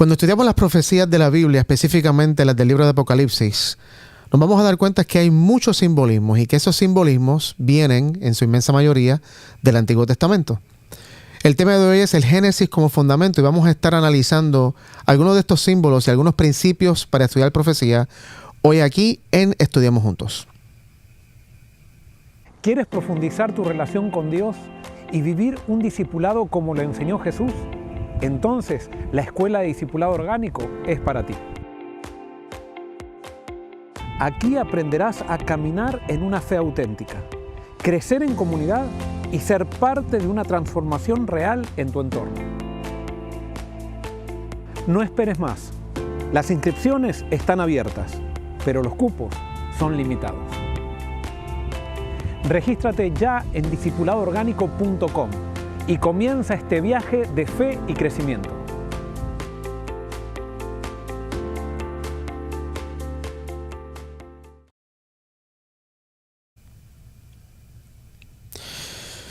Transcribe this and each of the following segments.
Cuando estudiamos las profecías de la Biblia, específicamente las del libro de Apocalipsis, nos vamos a dar cuenta que hay muchos simbolismos y que esos simbolismos vienen, en su inmensa mayoría, del Antiguo Testamento. El tema de hoy es el Génesis como fundamento y vamos a estar analizando algunos de estos símbolos y algunos principios para estudiar profecía hoy aquí en Estudiamos Juntos. ¿Quieres profundizar tu relación con Dios y vivir un discipulado como lo enseñó Jesús? Entonces, la Escuela de Discipulado Orgánico es para ti. Aquí aprenderás a caminar en una fe auténtica, crecer en comunidad y ser parte de una transformación real en tu entorno. No esperes más. Las inscripciones están abiertas, pero los cupos son limitados. Regístrate ya en discipuladoorgánico.com y comienza este viaje de fe y crecimiento.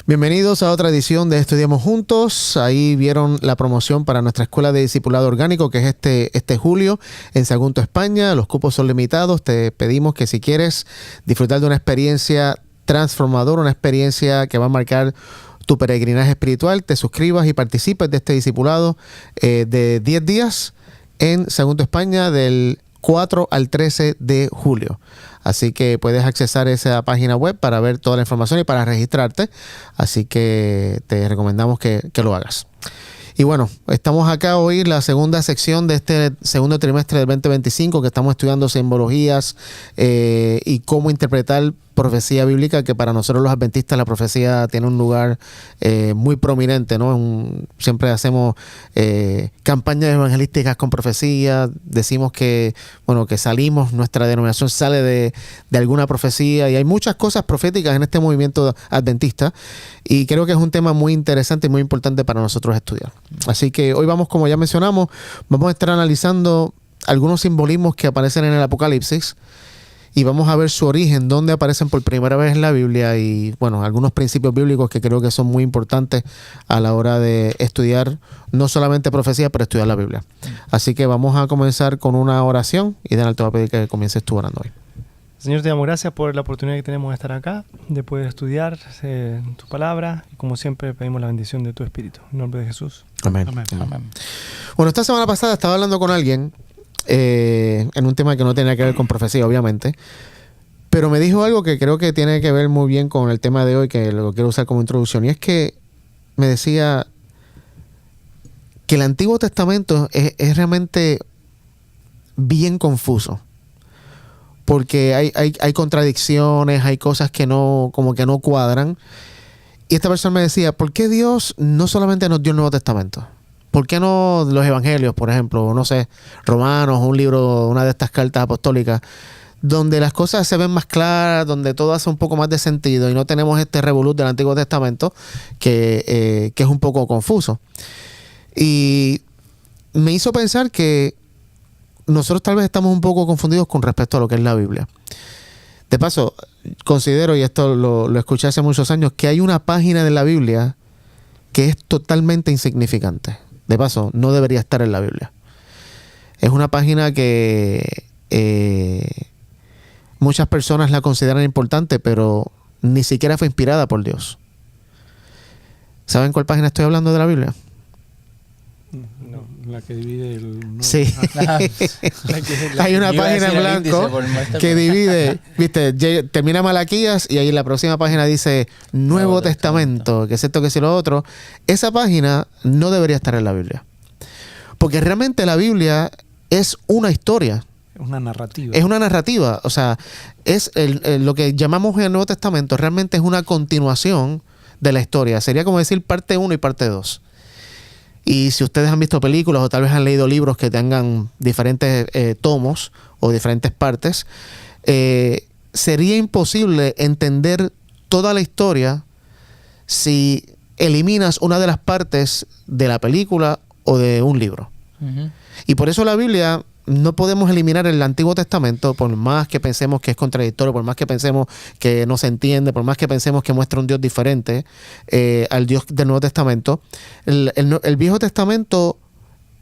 Bienvenidos a otra edición de Estudiamos Juntos. Ahí vieron la promoción para nuestra Escuela de Discipulado Orgánico, que es este julio en Sagunto, España. Los cupos son limitados. Te pedimos que si quieres disfrutar de una experiencia transformadora, una experiencia que va a marcar tu peregrinaje espiritual, te suscribas y participes de este discipulado de 10 días en Sagunto, España, del 4 al 13 de julio. Así que puedes accesar esa página web para ver toda la información y para registrarte. Así que te recomendamos que lo hagas. Y bueno, estamos acá hoy en la segunda sección de este segundo trimestre del 2025, que estamos estudiando simbologías y cómo interpretar profecía bíblica, que para nosotros los adventistas la profecía tiene un lugar muy prominente, ¿no? Siempre hacemos campañas evangelísticas con profecía, decimos que, bueno, que salimos, nuestra denominación sale de alguna profecía, y hay muchas cosas proféticas en este movimiento adventista, y creo que es un tema muy interesante y muy importante para nosotros estudiar. Así que hoy vamos, como ya mencionamos, vamos a estar analizando algunos simbolismos que aparecen en el Apocalipsis, y vamos a ver su origen, dónde aparecen por primera vez en la Biblia y, bueno, algunos principios bíblicos que creo que son muy importantes a la hora de estudiar no solamente profecía, pero estudiar la Biblia. Así que vamos a comenzar con una oración y Daniel, te voy a pedir que comiences tú orando hoy. Señor, te damos gracias por la oportunidad que tenemos de estar acá, de poder estudiar tu palabra, y como siempre pedimos la bendición de tu Espíritu. En nombre de Jesús. Amén. Amén. Amén. Bueno, esta semana pasada estaba hablando con alguien en un tema que no tenía que ver con profecía, obviamente, pero me dijo algo que creo que tiene que ver muy bien con el tema de hoy, que lo quiero usar como introducción, y es que me decía que el Antiguo Testamento es realmente bien confuso, porque hay contradicciones, hay cosas que como que no cuadran, y esta persona me decía, ¿por qué Dios no solamente nos dio el Nuevo Testamento? ¿Por qué no los evangelios, por ejemplo, no sé, Romanos, un libro, una de estas cartas apostólicas, donde las cosas se ven más claras, donde todo hace un poco más de sentido y no tenemos este revolú del Antiguo Testamento que es un poco confuso? Y me hizo pensar que nosotros tal vez estamos un poco confundidos con respecto a lo que es la Biblia. De paso, considero, y esto lo escuché hace muchos años, que hay una página de la Biblia que es totalmente insignificante. De paso, no debería estar en la Biblia. Es una página que muchas personas la consideran importante, pero ni siquiera fue inspirada por Dios. ¿Saben cuál página estoy hablando de la Biblia? No, la que divide el... Sí. Hay una página en blanco que divide, viste, termina Malaquías y ahí en la próxima página dice Nuevo Testamento, que es esto, que es lo otro. Esa página no debería estar en la Biblia, porque realmente la Biblia es una historia. Es una narrativa. Es una narrativa, o sea, es lo que llamamos en el Nuevo Testamento, realmente es una continuación de la historia. Sería como decir parte 1 y parte 2. Y si ustedes han visto películas o tal vez han leído libros que tengan diferentes tomos o diferentes partes, sería imposible entender toda la historia si eliminas una de las partes de la película o de un libro. Uh-huh. Y por eso la Biblia no podemos eliminar el Antiguo Testamento, por más que pensemos que es contradictorio, por más que pensemos que no se entiende, por más que pensemos que muestra un Dios diferente al Dios del Nuevo Testamento. El Viejo Testamento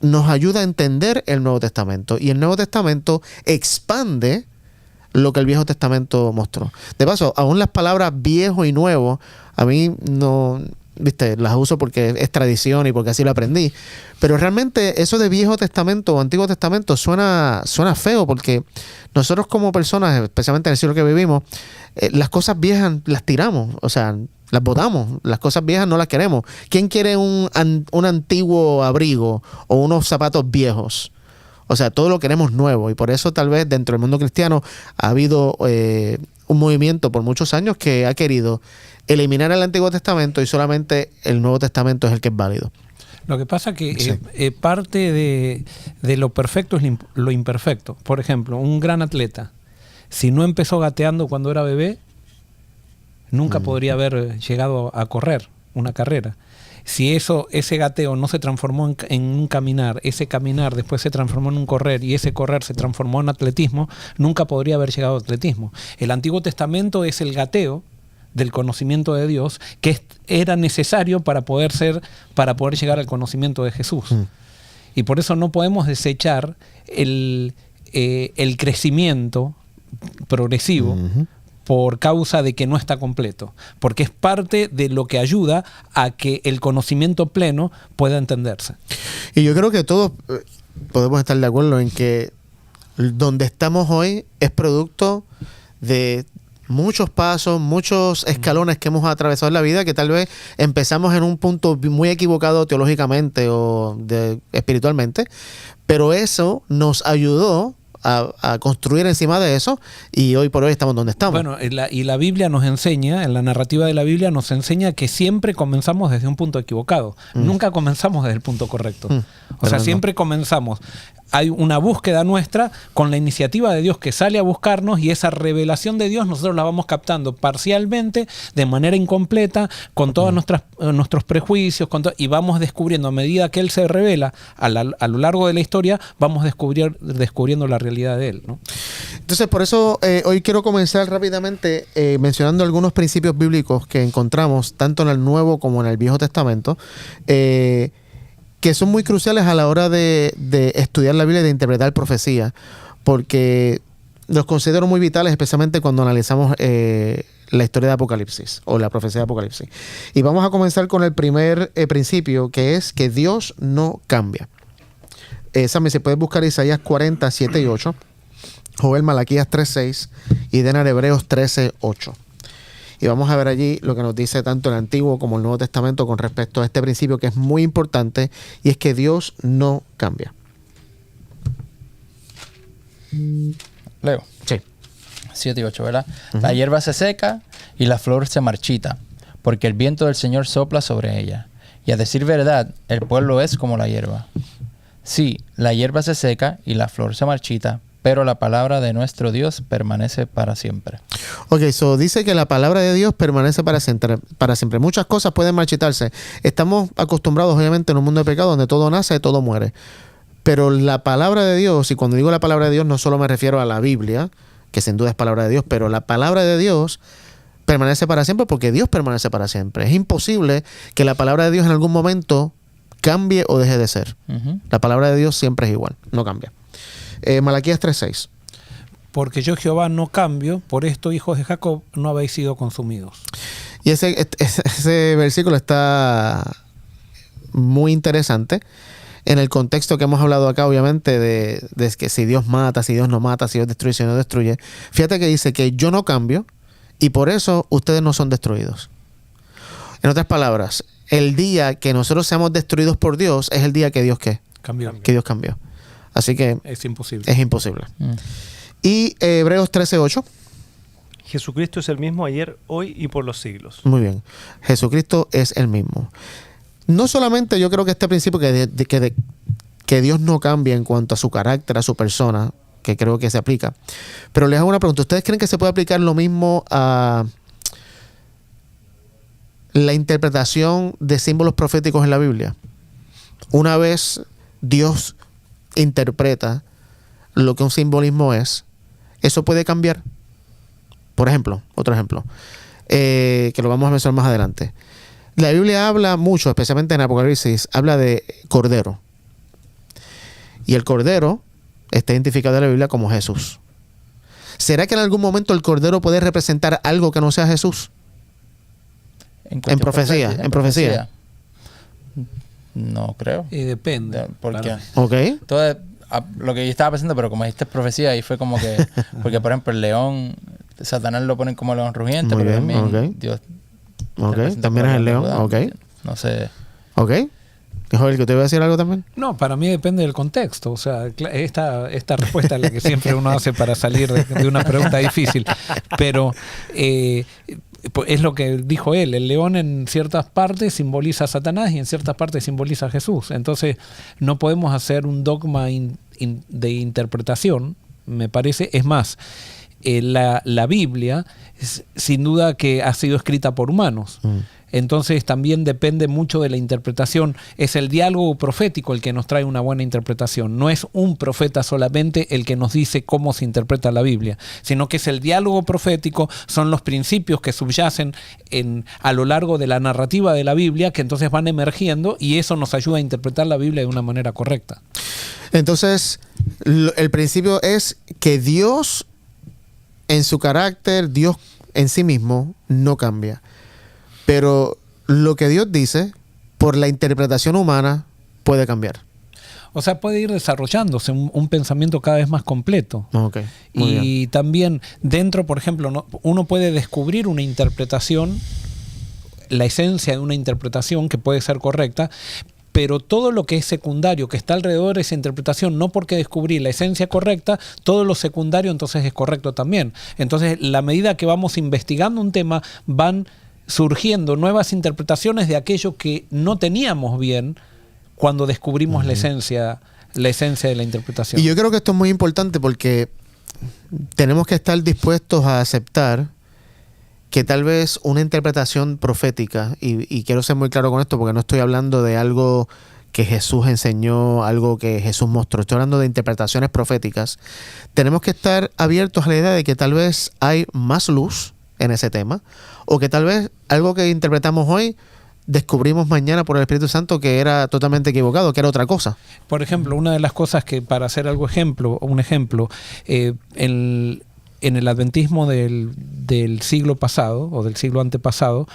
nos ayuda a entender el Nuevo Testamento. Y el Nuevo Testamento expande lo que el Viejo Testamento mostró. De paso, aún las palabras viejo y nuevo, a mí no, viste, las uso porque es tradición y porque así lo aprendí. Pero realmente eso de Viejo Testamento o Antiguo Testamento suena feo, porque nosotros como personas, especialmente en el siglo que vivimos, las cosas viejas las tiramos, o sea, las botamos. Las cosas viejas no las queremos. ¿Quién quiere un antiguo abrigo o unos zapatos viejos? O sea, todo lo queremos nuevo. Y por eso tal vez dentro del mundo cristiano ha habido un movimiento por muchos años que ha querido eliminar el Antiguo Testamento y solamente el Nuevo Testamento es el que es válido. Lo que pasa que parte de lo perfecto es lo imperfecto. Por ejemplo, un gran atleta, si no empezó gateando cuando era bebé, nunca podría haber llegado a correr una carrera. Si ese gateo no se transformó en un caminar, ese caminar después se transformó en un correr y ese correr se transformó en atletismo, nunca podría haber llegado al atletismo. El Antiguo Testamento es el gateo del conocimiento de Dios que era necesario para poder llegar al conocimiento de Jesús. Y por eso no podemos desechar el crecimiento progresivo por causa de que no está completo, porque es parte de lo que ayuda a que el conocimiento pleno pueda entenderse. Y yo creo que todos podemos estar de acuerdo en que donde estamos hoy es producto de muchos pasos, muchos escalones que hemos atravesado en la vida, que tal vez empezamos en un punto muy equivocado teológicamente o espiritualmente, pero eso nos ayudó a construir encima de eso y hoy por hoy estamos donde estamos. Bueno, y la Biblia nos enseña, en la narrativa de la Biblia nos enseña que siempre comenzamos desde un punto equivocado. Nunca comenzamos desde el punto correcto. O sea, siempre comenzamos. Hay una búsqueda nuestra con la iniciativa de Dios que sale a buscarnos y esa revelación de Dios nosotros la vamos captando parcialmente, de manera incompleta, con todos nuestros prejuicios, y vamos descubriendo a medida que Él se revela a lo largo de la historia, vamos descubriendo la realidad de Él, ¿no? Entonces, por eso hoy quiero comenzar rápidamente mencionando algunos principios bíblicos que encontramos tanto en el Nuevo como en el Viejo Testamento, que son muy cruciales a la hora de estudiar la Biblia y de interpretar profecía, porque los considero muy vitales, especialmente cuando analizamos la historia de Apocalipsis o la profecía de Apocalipsis. Y vamos a comenzar con el primer principio, que es que Dios no cambia. Sammy, se puede buscar Isaías 40, 7 y 8, Joel, Malaquías 3, 6 y Denar Hebreos 13, 8. Y vamos a ver allí lo que nos dice tanto el Antiguo como el Nuevo Testamento con respecto a este principio que es muy importante, y es que Dios no cambia. Leo. Sí. 7 y 8, ¿verdad? La hierba se seca y la flor se marchita, porque el viento del Señor sopla sobre ella. Y a decir verdad, el pueblo es como la hierba. Sí, la hierba se seca y la flor se marchita, pero la palabra de nuestro Dios permanece para siempre. Ok, so dice que la palabra de Dios permanece para siempre. Muchas cosas pueden marchitarse. Estamos acostumbrados, obviamente, en un mundo de pecado donde todo nace y todo muere. Pero la palabra de Dios, y cuando digo la palabra de Dios, no solo me refiero a la Biblia, que sin duda es palabra de Dios, pero la palabra de Dios permanece para siempre porque Dios permanece para siempre. Es imposible que la palabra de Dios en algún momento cambie o deje de ser. La palabra de Dios siempre es igual, no cambia. Malaquías 3:6. Porque yo Jehová no cambio, por esto hijos de Jacob no habéis sido consumidos. Y ese versículo está muy interesante en el contexto que hemos hablado acá, obviamente, de que si Dios mata, si Dios no mata, si Dios destruye, si no destruye. Fíjate que dice que yo no cambio y por eso ustedes no son destruidos. En otras palabras, el día que nosotros seamos destruidos por Dios es el día que Dios ¿qué? Cambió. Que Dios cambió. Así que es imposible. Es imposible. Y Hebreos 13:8. Jesucristo es el mismo ayer, hoy y por los siglos. Muy bien. Jesucristo es el mismo. No solamente yo creo que este principio que Dios no cambia en cuanto a su carácter, a su persona, que creo que se aplica. Pero les hago una pregunta. ¿Ustedes creen que se puede aplicar lo mismo a la interpretación de símbolos proféticos en la Biblia? Una vez Dios interpreta lo que un simbolismo es, ¿eso puede cambiar? Por ejemplo, otro ejemplo, que lo vamos a mencionar más adelante. La Biblia habla mucho, especialmente en Apocalipsis, habla de cordero. y el Cordero está identificado en la Biblia como Jesús. ¿Será que en algún momento el Cordero puede representar algo que no sea Jesús? En profecía. No creo. Depende. Porque Ok. todo lo que yo estaba pensando, pero como dijiste profecía, ahí fue como que... Porque, por ejemplo, el león, Satanás lo ponen como león rugiente, Muy pero bien, también ok. Dios... También es el león. Ok. No sé. Ok. Joel, ¿que te iba a decir algo también? No, para mí depende del contexto. O sea, esta respuesta es la que siempre uno hace para salir de una pregunta difícil. Pero es lo que dijo él. El león en ciertas partes simboliza a Satanás y en ciertas partes simboliza a Jesús. Entonces, no podemos hacer un dogma de interpretación, me parece. Es más, la Biblia, sin duda que ha sido escrita por humanos. Entonces también depende mucho de la interpretación. Es el diálogo profético el que nos trae una buena interpretación. No es un profeta solamente el que nos dice cómo se interpreta la Biblia, sino que es el diálogo profético, son los principios que subyacen a lo largo de la narrativa de la Biblia, que entonces van emergiendo y eso nos ayuda a interpretar la Biblia de una manera correcta. Entonces, el principio es que Dios, en su carácter, Dios en sí mismo, no cambia. Pero lo que Dios dice, por la interpretación humana, puede cambiar. O sea, puede ir desarrollándose un pensamiento cada vez más completo. Okay, muy y bien. también dentro, por ejemplo, uno puede descubrir una interpretación, la esencia de una interpretación que puede ser correcta, pero todo lo que es secundario, que está alrededor de esa interpretación, no porque descubrí la esencia correcta, todo lo secundario entonces es correcto también. Entonces, la medida que vamos investigando un tema, van surgiendo nuevas interpretaciones de aquello que no teníamos bien cuando descubrimos la esencia de la interpretación. Y yo creo que esto es muy importante porque tenemos que estar dispuestos a aceptar que tal vez una interpretación profética, y quiero ser muy claro con esto porque no estoy hablando de algo que Jesús enseñó, algo que Jesús mostró, estoy hablando de interpretaciones proféticas, tenemos que estar abiertos a la idea de que tal vez hay más luz en ese tema, o que tal vez algo que interpretamos hoy descubrimos mañana por el Espíritu Santo que era totalmente equivocado, que era otra cosa. Por ejemplo, una de las cosas que, para hacer un ejemplo, en el adventismo del siglo pasado o del siglo antepasado,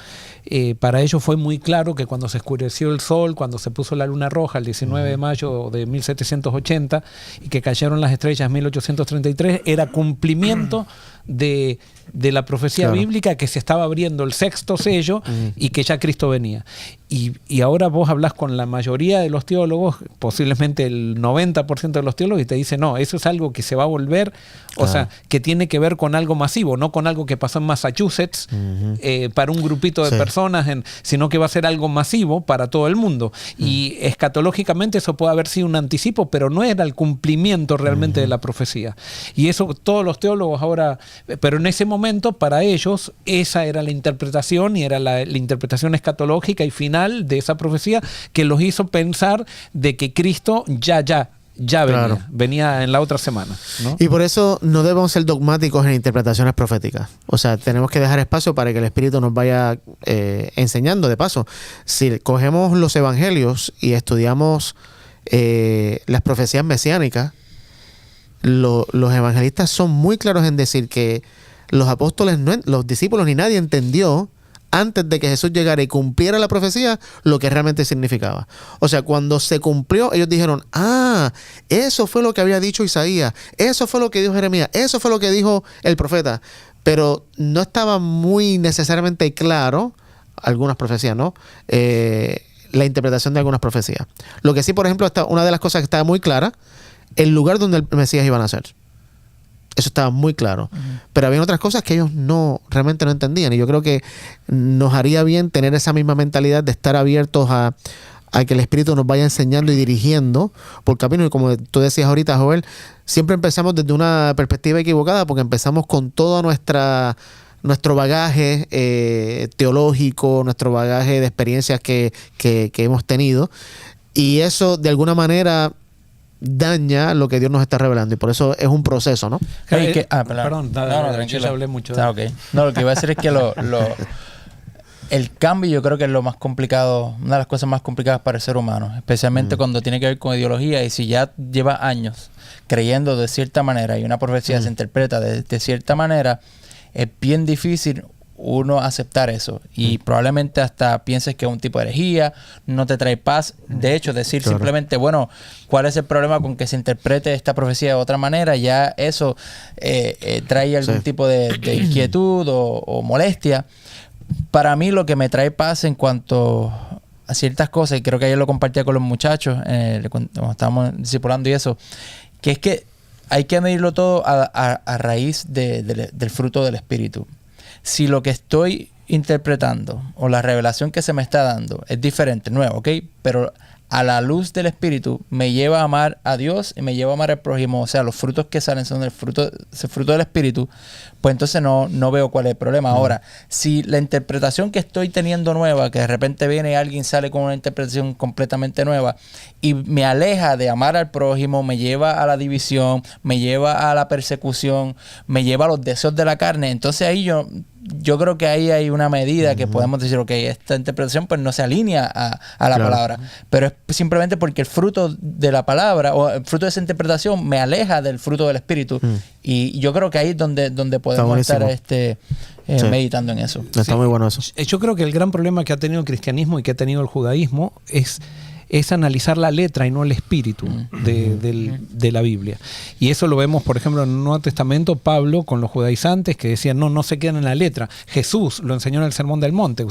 para ellos fue muy claro que cuando se oscureció el sol, cuando se puso la luna roja el 19 de mayo de 1780 y que cayeron las estrellas en 1833, era cumplimiento de la profecía bíblica, que se estaba abriendo el sexto sello y que ya Cristo venía. Y ahora vos hablás con la mayoría de los teólogos, posiblemente el 90% de los teólogos, y te dicen, no, eso es algo que se va a volver, o sea, que tiene que ver con algo masivo, no con algo que pasó en Massachusetts para un grupito de personas, sino que va a ser algo masivo para todo el mundo. Y escatológicamente eso puede haber sido un anticipo, pero no era el cumplimiento realmente de la profecía. Y eso todos los teólogos ahora, pero en ese momento para ellos esa era la interpretación, y era la interpretación escatológica y final de esa profecía que los hizo pensar de que Cristo ya venía en la otra semana, ¿no? Y por eso no debemos ser dogmáticos en interpretaciones proféticas. O sea, tenemos que dejar espacio para que el Espíritu nos vaya enseñando. De paso, si cogemos los evangelios y estudiamos las profecías mesiánicas, los evangelistas son muy claros en decir que los apóstoles, los discípulos ni nadie entendió antes de que Jesús llegara y cumpliera la profecía lo que realmente significaba. O sea, cuando se cumplió, ellos dijeron, eso fue lo que había dicho Isaías, eso fue lo que dijo Jeremías, eso fue lo que dijo el profeta. Pero no estaba muy necesariamente claro, algunas profecías, ¿no? La interpretación de algunas profecías. Lo que sí, por ejemplo, una de las cosas que estaba muy clara, el lugar donde el Mesías iba a nacer. Eso estaba muy claro. Pero había otras cosas que ellos realmente no entendían. Y yo creo que nos haría bien tener esa misma mentalidad de estar abiertos a que el Espíritu nos vaya enseñando y dirigiendo por camino. Y como tú decías ahorita, Joel, siempre empezamos desde una perspectiva equivocada porque empezamos con todo nuestro bagaje teológico, nuestro bagaje de experiencias que hemos tenido. Y eso, de alguna manera, daña lo que Dios nos está revelando, y por eso es un proceso, ¿no? Perdón, tranquilo. Yo ya hablé mucho. Okay. No, lo que iba a decir es que el cambio yo creo que es lo más complicado, una de las cosas más complicadas para el ser humano, especialmente cuando tiene que ver con ideología, y si ya lleva años creyendo de cierta manera y una profecía se interpreta de cierta manera, es bien difícil uno aceptar eso, y probablemente hasta pienses que es un tipo de herejía, no te trae paz. De hecho, decir simplemente, bueno, ¿cuál es el problema con que se interprete esta profecía de otra manera? Ya eso trae algún tipo de inquietud o molestia. Para mí lo que me trae paz en cuanto a ciertas cosas, y creo que ayer lo compartía con los muchachos cuando estábamos discipulando y eso, que es que hay que medirlo todo a raíz del fruto del Espíritu. Si lo que estoy interpretando o la revelación que se me está dando es diferente, nuevo, ¿ok? Pero a la luz del Espíritu me lleva a amar a Dios y me lleva a amar al prójimo, o sea, los frutos que salen son el fruto del Espíritu, pues entonces no veo cuál es el problema. Ahora, si la interpretación que estoy teniendo nueva, que de repente viene alguien, sale con una interpretación completamente nueva y me aleja de amar al prójimo, me lleva a la división, me lleva a la persecución, me lleva a los deseos de la carne, entonces ahí yo creo que ahí hay una medida que podemos decir, ok, esta interpretación pues no se alinea a la palabra, pero es simplemente porque el fruto de la palabra o el fruto de esa interpretación me aleja del fruto del Espíritu, y yo creo que ahí es donde podemos estar meditando en eso. Está muy bueno eso. Yo creo que el gran problema que ha tenido el cristianismo y que ha tenido el judaísmo es analizar la letra y no el espíritu de la Biblia. Y eso lo vemos, por ejemplo, en el Nuevo Testamento, Pablo con los judaizantes que decían, no se quedan en la letra. Jesús lo enseñó en el Sermón del Monte.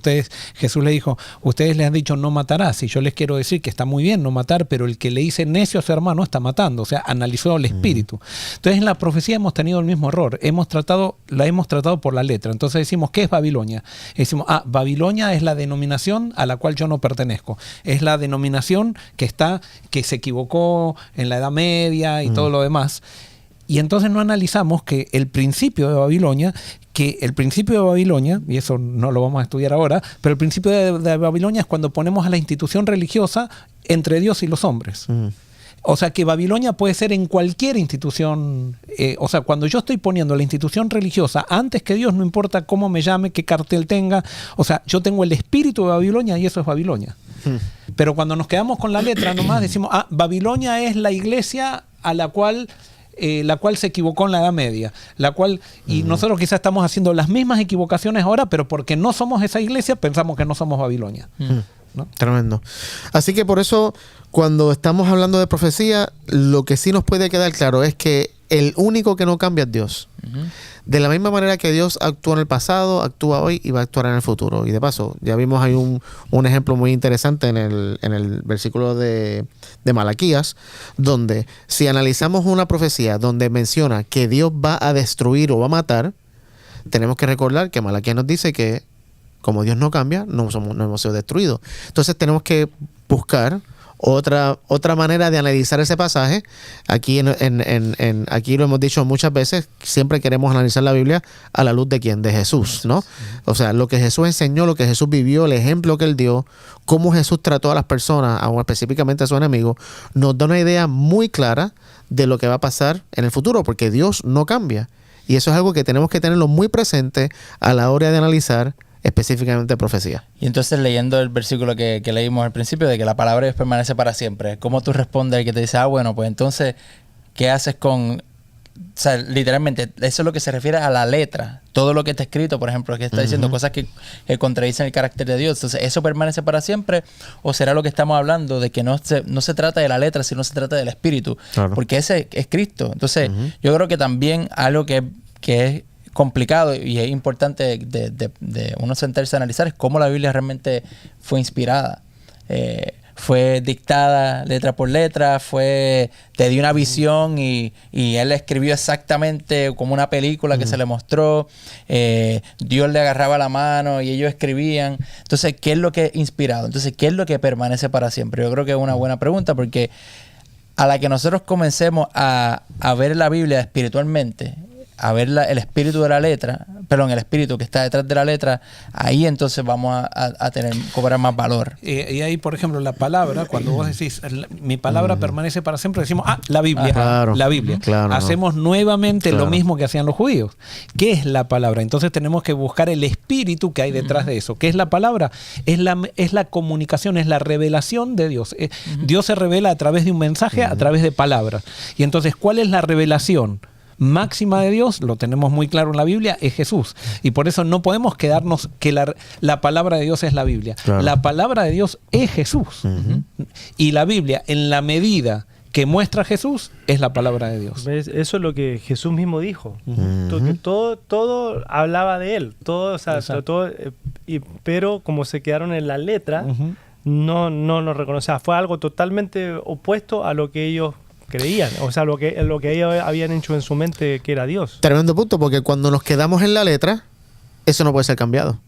Jesús le dijo, ustedes les han dicho no matarás, y yo les quiero decir que está muy bien no matar, pero el que le dice necio a su hermano está matando. O sea, analizó el espíritu. Entonces, en la profecía hemos tenido el mismo error. La hemos tratado por la letra. Entonces decimos, ¿qué es Babilonia? Decimos, Babilonia es la denominación a la cual yo no pertenezco. Es la denominación que se equivocó en la Edad Media y todo lo demás. Y entonces no analizamos que el principio de Babilonia, y eso no lo vamos a estudiar ahora, pero el principio de Babilonia es cuando ponemos a la institución religiosa entre Dios y los hombres. O sea, que Babilonia puede ser en cualquier institución. O sea, cuando yo estoy poniendo la institución religiosa antes que Dios, no importa cómo me llame, qué cartel tenga. O sea, yo tengo el espíritu de Babilonia y eso es Babilonia. Pero cuando nos quedamos con la letra nomás decimos, Babilonia es la iglesia a la cual se equivocó en la Edad Media, y nosotros quizás estamos haciendo las mismas equivocaciones ahora, pero porque no somos esa iglesia pensamos que no somos Babilonia. ¿No? Tremendo. Así que por eso, cuando estamos hablando de profecía, lo que sí nos puede quedar claro es que el único que no cambia es Dios. De la misma manera que Dios actuó en el pasado, actúa hoy y va a actuar en el futuro. Y de paso, ya vimos ahí un ejemplo muy interesante en el versículo de Malaquías, donde si analizamos una profecía donde menciona que Dios va a destruir o va a matar, tenemos que recordar que Malaquías nos dice que como Dios no cambia, no hemos sido destruidos. Entonces tenemos que buscar otra manera de analizar ese pasaje. Aquí aquí lo hemos dicho muchas veces, siempre queremos analizar la Biblia a la luz de ¿quién? De Jesús, ¿no? O sea, lo que Jesús enseñó, lo que Jesús vivió, el ejemplo que Él dio, cómo Jesús trató a las personas, aún específicamente a sus enemigos, nos da una idea muy clara de lo que va a pasar en el futuro, porque Dios no cambia. Y eso es algo que tenemos que tenerlo muy presente a la hora de analizar específicamente profecía. Y entonces, leyendo el versículo que leímos al principio, de que la palabra de Dios permanece para siempre, ¿cómo tú respondes al que te dice, bueno, pues entonces, ¿qué haces con...? O sea, literalmente, eso es lo que se refiere a la letra. Todo lo que está escrito, por ejemplo, que está diciendo cosas que contradicen el carácter de Dios. Entonces, ¿eso permanece para siempre? ¿O será lo que estamos hablando de que no se trata de la letra, sino se trata del espíritu? Claro. Porque ese es Cristo. Entonces, yo creo que también algo que es complicado y es importante de uno sentarse a analizar es cómo la Biblia realmente fue inspirada. Fue dictada letra por letra, te dio una visión y él escribió exactamente como una película que se le mostró. Dios le agarraba la mano y ellos escribían. Entonces, ¿qué es lo que es inspirado? Entonces, ¿qué es lo que permanece para siempre? Yo creo que es una buena pregunta, porque a la que nosotros comencemos a ver la Biblia espiritualmente, a ver el espíritu de la letra, el espíritu que está detrás de la letra, ahí entonces vamos a cobrar más valor. Y ahí, por ejemplo, la palabra, cuando vos decís, mi palabra permanece para siempre, decimos, la Biblia. Claro. La Biblia. Claro, Hacemos nuevamente Claro. lo mismo que hacían los judíos. ¿Qué es la palabra? Entonces tenemos que buscar el espíritu que hay detrás de eso. ¿Qué es la palabra? Es la comunicación, es la revelación de Dios. Dios se revela a través de un mensaje, a través de palabras. Y entonces, ¿cuál es la revelación máxima de Dios? Lo tenemos muy claro en la Biblia, es Jesús. Y por eso no podemos quedarnos que la palabra de Dios es la Biblia. Claro. La palabra de Dios es Jesús. Y la Biblia, en la medida que muestra Jesús, es la palabra de Dios. ¿Ves? Eso es lo que Jesús mismo dijo. Que todo hablaba de él. Todo, o sea, Exacto. pero como se quedaron en la letra, no lo reconocía. Fue algo totalmente opuesto a lo que ellos creían. O sea, lo que ellos habían hecho en su mente que era Dios. Tremendo punto, porque cuando nos quedamos en la letra, eso no puede ser cambiado.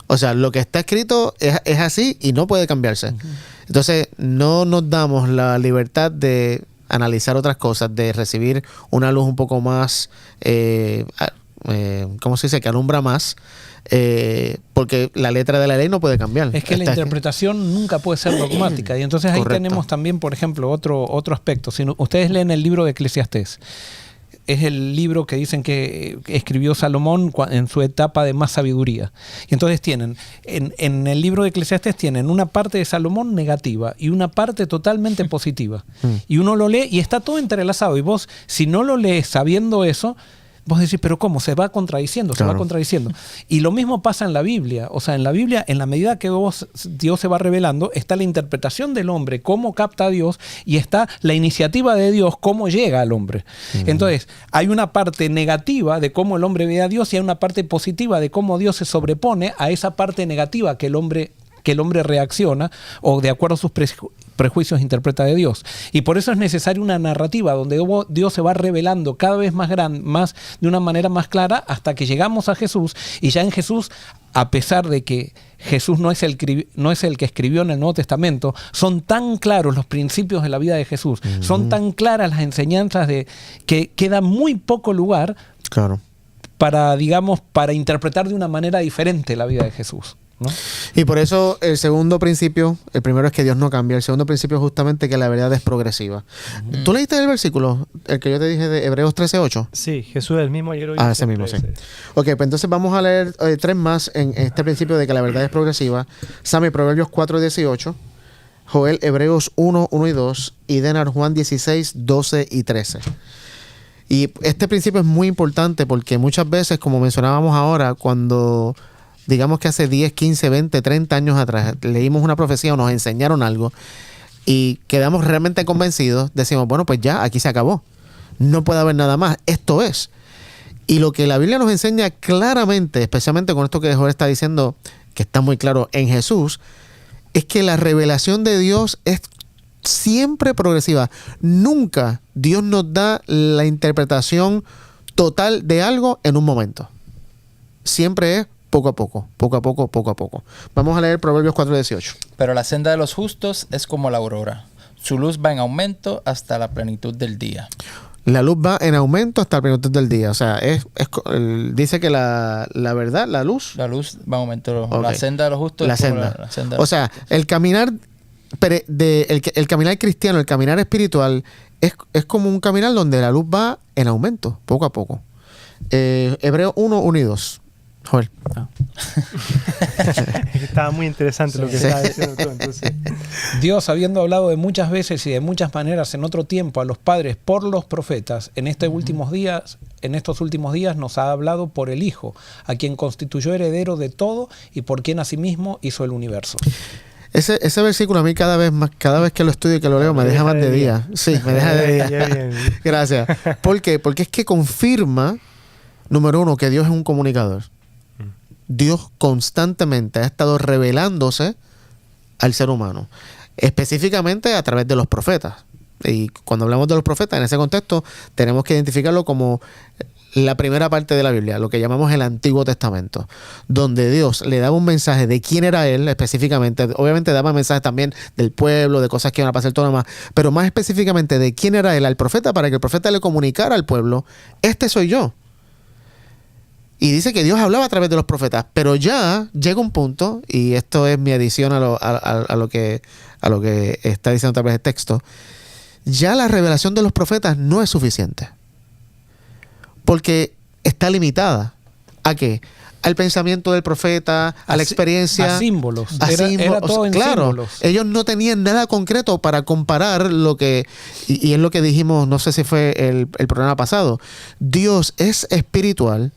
O sea, lo que está escrito es así y no puede cambiarse. Entonces, no nos damos la libertad de analizar otras cosas, de recibir una luz un poco más, ¿cómo se dice? Que alumbra más, porque la letra de la ley no puede cambiar. Es que la Está- interpretación nunca puede ser dogmática. Y entonces ahí Correcto. tenemos también, por ejemplo, otro aspecto. Si ustedes leen el libro de Eclesiastés, es el libro que dicen que escribió Salomón en su etapa de más sabiduría. Y entonces tienen, en el libro de Eclesiastés tienen una parte de Salomón negativa y una parte totalmente positiva. Y uno lo lee y está todo entrelazado. Y vos, si no lo lees sabiendo eso, vos decís, pero ¿cómo? Se va contradiciendo, se va Claro. contradiciendo. Y lo mismo pasa en la Biblia. O sea, en la Biblia, en la medida que Dios se va revelando, está la interpretación del hombre, cómo capta a Dios, y está la iniciativa de Dios, cómo llega al hombre. Entonces, hay una parte negativa de cómo el hombre ve a Dios y hay una parte positiva de cómo Dios se sobrepone a esa parte negativa que el hombre reacciona o de acuerdo a sus prejuicios interpreta de Dios. Y por eso es necesaria una narrativa donde Dios se va revelando cada vez más de una manera más clara hasta que llegamos a Jesús. Y ya en Jesús, a pesar de que Jesús no es el que escribió en el Nuevo Testamento, son tan claros los principios de la vida de Jesús, son tan claras las enseñanzas de que queda muy poco lugar Claro. para interpretar de una manera diferente la vida de Jesús, ¿no? Y por eso el segundo principio, el primero es que Dios no cambia, el segundo principio es justamente que la verdad es progresiva. ¿Tú leíste el versículo, el que yo te dije de Hebreos 13:8? Sí, Jesús es el mismo ayer, hoy y Ese siempre. mismo, sí. Ok, pues entonces vamos a leer 3 más en este principio de que la verdad es progresiva. Sami, Proverbios 4:18, Joel, Hebreos 1:1 y 2, y Denar, Juan 16:12 y 13. Y este principio es muy importante porque muchas veces, como mencionábamos ahora, cuando digamos que hace 10, 15, 20, 30 años atrás leímos una profecía o nos enseñaron algo y quedamos realmente convencidos, decimos, bueno, pues ya, aquí se acabó. No puede haber nada más. Esto es. Y lo que la Biblia nos enseña claramente, especialmente con esto que Joel está diciendo, que está muy claro en Jesús, es que la revelación de Dios es siempre progresiva. Nunca Dios nos da la interpretación total de algo en un momento. Siempre es poco a poco, poco a poco, poco a poco. Vamos a leer Proverbios 4:18. Pero la senda de los justos es como la aurora. Su luz va en aumento hasta la plenitud del día. La luz va en aumento hasta el minuto del día. O sea, dice que la verdad, la luz. La luz va en aumento. Ok. La senda de los justos La es como senda. la senda de O los sea, justos. el caminar el caminar cristiano, el caminar espiritual, es como un caminar donde la luz va en aumento, poco a poco. Hebreos 1:1 y 2. Joel. Estaba muy interesante lo que Sí. estabas diciendo tú. Entonces, Dios, habiendo hablado de muchas veces y de muchas maneras en otro tiempo a los padres por los profetas, en estos últimos días nos ha hablado por el Hijo, a quien constituyó heredero de todo y por quien asimismo hizo el universo. Ese versículo a mí cada vez que lo estudio y que lo leo me deja más de día. Sí, me deja de día. Ya bien. Gracias. ¿Por qué? Porque es que confirma, número uno, que Dios es un comunicador. Dios constantemente ha estado revelándose al ser humano, específicamente a través de los profetas. Y cuando hablamos de los profetas, en ese contexto, tenemos que identificarlo como la primera parte de la Biblia, lo que llamamos el Antiguo Testamento, donde Dios le daba un mensaje de quién era Él específicamente. Obviamente daba mensajes también del pueblo, de cosas que iban a pasar todo lo demás, pero más específicamente de quién era Él al profeta, para que el profeta le comunicara al pueblo, este soy yo. Y dice que Dios hablaba a través de los profetas, pero ya llega un punto, y esto es mi adición a lo que está diciendo a través del texto, ya la revelación de los profetas no es suficiente. Porque está limitada. ¿A qué? Al pensamiento del profeta, a la experiencia. A símbolos. Era todo en claro, símbolos. ellos no tenían nada concreto para comparar lo que, y es lo que dijimos, no sé si fue el programa pasado. Dios es espiritual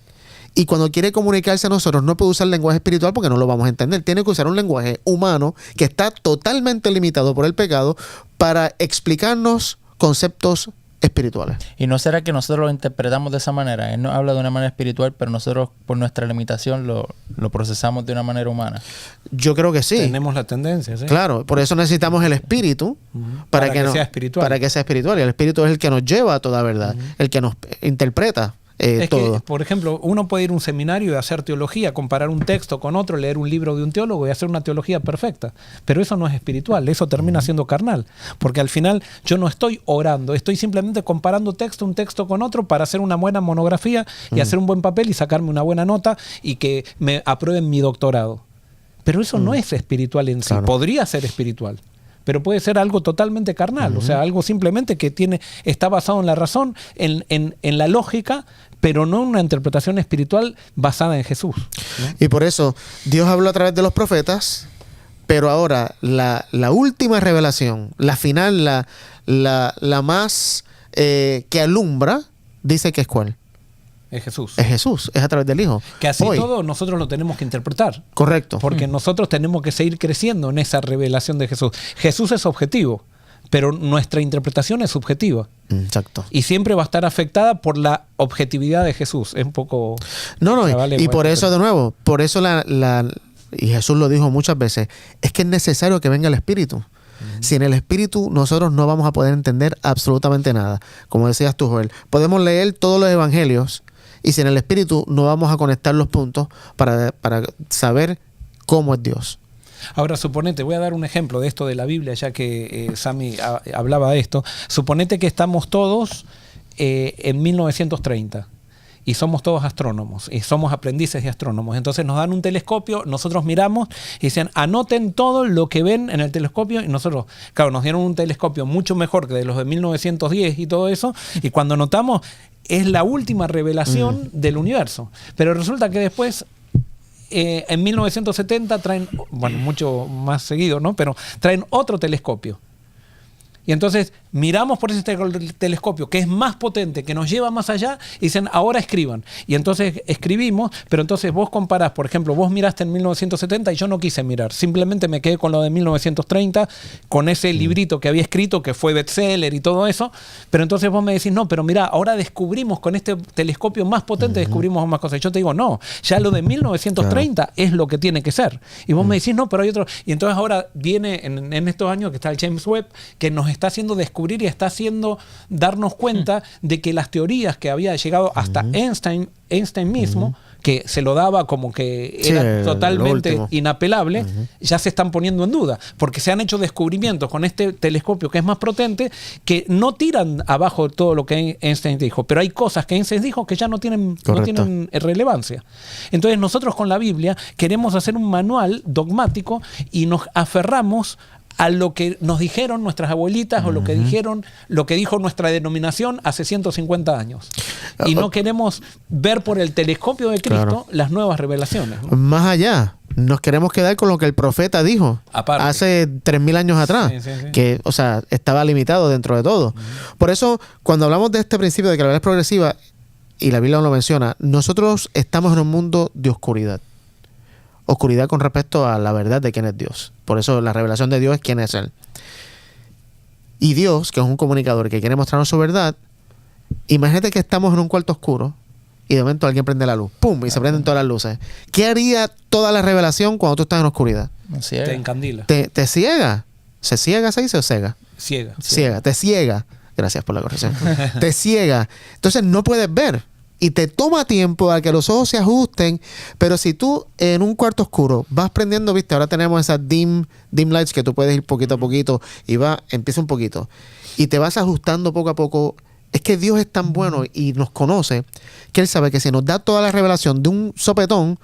y cuando quiere comunicarse a nosotros no puede usar lenguaje espiritual porque no lo vamos a entender. Tiene que usar un lenguaje humano que está totalmente limitado por el pecado para explicarnos conceptos espirituales. ¿Y no será que nosotros lo interpretamos de esa manera? Él nos habla de una manera espiritual, pero nosotros por nuestra limitación lo procesamos de una manera humana. Yo creo que sí. Tenemos la tendencia, ¿sí? Claro, por eso necesitamos el espíritu para que sea espiritual. Para que sea espiritual. Y el espíritu es el que nos lleva a toda verdad, el que nos interpreta es todo. que, por ejemplo, uno puede ir a un seminario y hacer teología, comparar un texto con otro, leer un libro de un teólogo y hacer una teología perfecta. Pero eso no es espiritual, eso termina siendo carnal. Porque al final yo no estoy orando, estoy simplemente comparando un texto con otro para hacer una buena monografía y hacer un buen papel y sacarme una buena nota y que me aprueben mi doctorado. Pero eso no es espiritual en sí. Claro. Podría ser espiritual, pero puede ser algo totalmente carnal, o sea, algo simplemente que está basado en la razón, en la lógica, pero no en una interpretación espiritual basada en Jesús, ¿no? Y por eso Dios habló a través de los profetas, pero ahora la última revelación, la final, la más que alumbra, dice que es ¿cuál? Es Jesús. Es Jesús, es a través del Hijo. Que así Hoy. todo nosotros lo tenemos que interpretar. Correcto. Porque nosotros tenemos que seguir creciendo en esa revelación de Jesús. Jesús es objetivo, pero nuestra interpretación es subjetiva. Exacto. Y siempre va a estar afectada por la objetividad de Jesús. Es un poco... No, Vale, y bueno, por eso, pero- de nuevo, por eso y Jesús lo dijo muchas veces, es que es necesario que venga el Espíritu. Sin el Espíritu nosotros no vamos a poder entender absolutamente nada. Como decías tú, Joel, podemos leer todos los evangelios y sin el Espíritu no vamos a conectar los puntos para saber cómo es Dios. Ahora, suponete, voy a dar un ejemplo de esto de la Biblia, ya que Sammy hablaba de esto. Suponete que estamos todos en 1930 y somos todos astrónomos y somos aprendices de astrónomos. Entonces nos dan un telescopio, nosotros miramos y dicen, anoten todo lo que ven en el telescopio, y nosotros, claro, nos dieron un telescopio mucho mejor que de los de 1910 y todo eso, y cuando anotamos es la última revelación del universo. Pero resulta que después en 1970 traen, bueno, mucho más seguido, ¿no? Pero traen otro telescopio. Y entonces miramos por ese telescopio que es más potente, que nos lleva más allá, y dicen, ahora escriban. Y entonces escribimos, pero entonces vos comparás, por ejemplo, vos miraste en 1970 y yo no quise mirar. Simplemente me quedé con lo de 1930, con ese librito que había escrito, que fue bestseller y todo eso. Pero entonces vos me decís, no, pero mirá, ahora descubrimos con este telescopio más potente, descubrimos más cosas. Y yo te digo, no, ya lo de 1930 es lo que tiene que ser. Y vos me decís, no, pero hay otro. Y entonces ahora viene en estos años que está el James Webb, que nos está haciendo descubrir y está haciendo darnos cuenta de que las teorías que había llegado hasta Einstein mismo, que se lo daba como que Sí, era lo totalmente último. inapelable, ya se están poniendo en duda, porque se han hecho descubrimientos con este telescopio que es más potente, que no tiran abajo todo lo que Einstein dijo, pero hay cosas que Einstein dijo que ya no tienen relevancia. Entonces nosotros con la Biblia queremos hacer un manual dogmático y nos aferramos a lo que nos dijeron nuestras abuelitas o lo que dijo nuestra denominación hace 150 años. Y no queremos ver por el telescopio de Cristo las nuevas revelaciones, ¿no? Más allá, nos queremos quedar con lo que el profeta dijo Aparte. hace 3000 años atrás, Sí. que, o sea, estaba limitado dentro de todo. Por eso, cuando hablamos de este principio de que la verdad es progresiva, y la Biblia lo menciona, nosotros estamos en un mundo de oscuridad. Oscuridad con respecto a la verdad de quién es Dios. Por eso la revelación de Dios es quién es Él. Y Dios, que es un comunicador que quiere mostrarnos su verdad, imagínate que estamos en un cuarto oscuro y de momento alguien prende la luz, ¡pum! Y se prenden todas las luces. ¿Qué haría toda la revelación cuando tú estás en oscuridad? Así es. Te encandila, Te ciega. ¿Se ciega, se dice o cega? ciega. Ciega, te ciega. Gracias por la corrección. Te ciega. Entonces no puedes ver. Y te toma tiempo a que los ojos se ajusten. Pero si tú en un cuarto oscuro vas prendiendo, viste, ahora tenemos esas dim lights que tú puedes ir poquito a poquito y empieza un poquito. Y te vas ajustando poco a poco es que Dios es tan bueno y nos conoce que Él sabe que si nos da toda la revelación de un sopetón,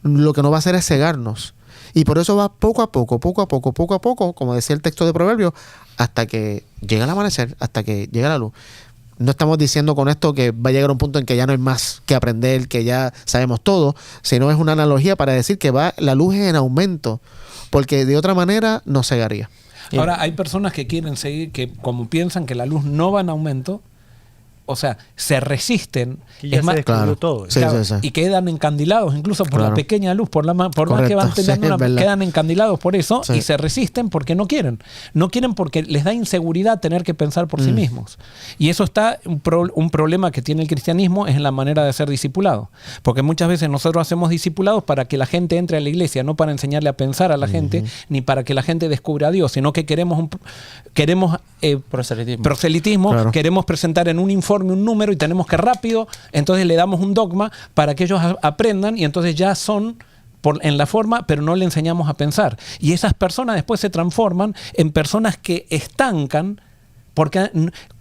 lo que nos va a hacer es cegarnos. Y por eso va poco a poco, como decía el texto de Proverbios, hasta que llega el amanecer, hasta que llega la luz. No estamos diciendo con esto que va a llegar un punto en que ya no hay más que aprender, que ya sabemos todo, sino es una analogía para decir que la luz es en aumento, porque de otra manera nos cegaría. Ahora, hay personas que quieren seguir, que como piensan que la luz no va en aumento, o sea, se resisten. Y ya se descubrió todo. Sí, Claro, sí. y quedan encandilados incluso por la pequeña luz, por más que van teniendo quedan encandilados por eso y se resisten porque no quieren. No quieren porque les da inseguridad tener que pensar por sí mismos. Y eso está, un problema que tiene el cristianismo es en la manera de ser discipulado. Porque muchas veces nosotros hacemos discipulados para que la gente entre a la iglesia, no para enseñarle a pensar a la gente, ni para que la gente descubra a Dios, sino que queremos proselitismo, claro. Queremos presentar en un informe un número y tenemos que rápido, entonces le damos un dogma para que ellos aprendan y entonces ya son en la forma, pero no le enseñamos a pensar. Y esas personas después se transforman en personas que estancan, porque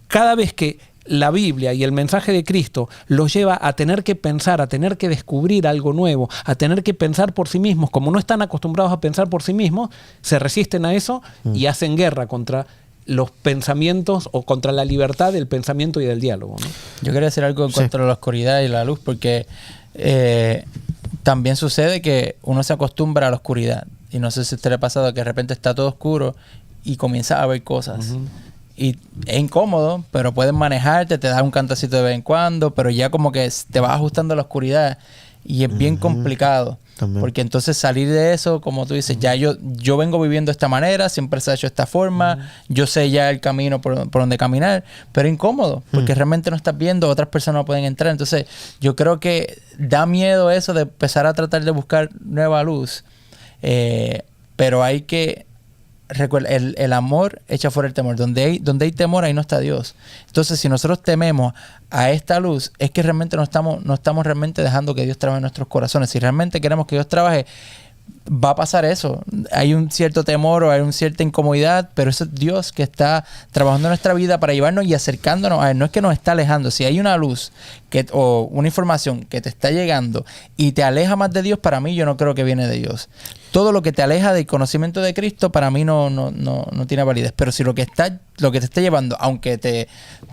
cada vez que la Biblia y el mensaje de Cristo los lleva a tener que pensar, a tener que descubrir algo nuevo, a tener que pensar por sí mismos, como no están acostumbrados a pensar por sí mismos, se resisten a eso y hacen guerra contra los pensamientos o contra la libertad del pensamiento y del diálogo, ¿no? Yo quería decir algo en cuanto a la oscuridad y la luz, porque también sucede que uno se acostumbra a la oscuridad. Y no sé si a usted le ha pasado que de repente está todo oscuro y comienza a ver cosas. Y es incómodo, pero puedes manejarte, te da un cantacito de vez en cuando, pero ya como que te vas ajustando a la oscuridad y es bien complicado. También. Porque entonces salir de eso, como tú dices, ya yo vengo viviendo de esta manera, siempre se ha hecho de esta forma, yo sé ya el camino por donde caminar, pero es incómodo, porque realmente no estás viendo, otras personas no pueden entrar. Entonces yo creo que da miedo eso de empezar a tratar de buscar nueva luz, pero hay que recuerda, el amor echa fuera el temor. Donde hay temor, ahí no está Dios. Entonces, si nosotros tememos a esta luz, es que realmente no estamos realmente dejando que Dios trabaje en nuestros corazones. Si realmente queremos que Dios trabaje, va a pasar eso. Hay un cierto temor o hay una cierta incomodidad, pero eso es Dios que está trabajando en nuestra vida para llevarnos y acercándonos a Él. No es que nos está alejando. Si hay una luz o una información que te está llegando y te aleja más de Dios, para mí yo no creo que viene de Dios. Todo lo que te aleja del conocimiento de Cristo, para mí no tiene validez. Pero si lo que te está llevando, aunque te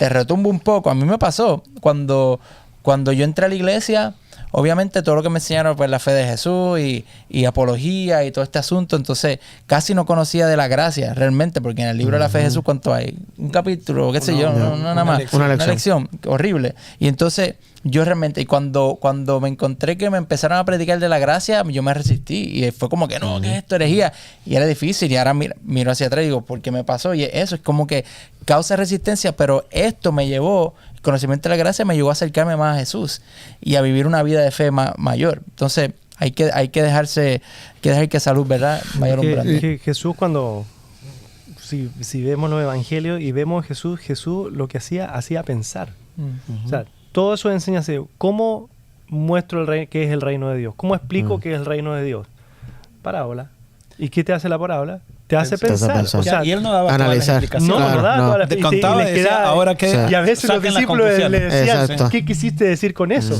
retumbe un poco, a mí me pasó cuando yo entré a la iglesia. Obviamente todo lo que me enseñaron pues la fe de Jesús y apología y todo este asunto, entonces casi no conocía de la gracia realmente, porque en el libro de la fe de Jesús, ¿cuánto hay? Un capítulo, qué sé yo, nada más, una lección horrible. Y entonces yo realmente, y cuando me encontré que me empezaron a predicar de la gracia, yo me resistí y fue como que no, ¿qué es esto? Herejía. Y era difícil y ahora miro hacia atrás y digo, ¿por qué me pasó? Y eso es como que causa resistencia, pero esto me llevó, el conocimiento de la gracia me llevó a acercarme más a Jesús y a vivir una vida de fe mayor. Entonces hay que dejar que esa luz, ¿verdad?, vaya alumbrando. Jesús, cuando si vemos los evangelios y vemos Jesús lo que hacía pensar. O sea, todo eso enseña cómo muestro qué es el reino de Dios, cómo explico qué es el reino de Dios. Parábola. ¿Y qué te hace la parábola? Te hace pensar. O sea, y él no daba analizar. Todas las explicaciones. No daba todas las explicaciones. Decía, ahora que y a veces los discípulos le decían, exacto, ¿qué quisiste decir con eso?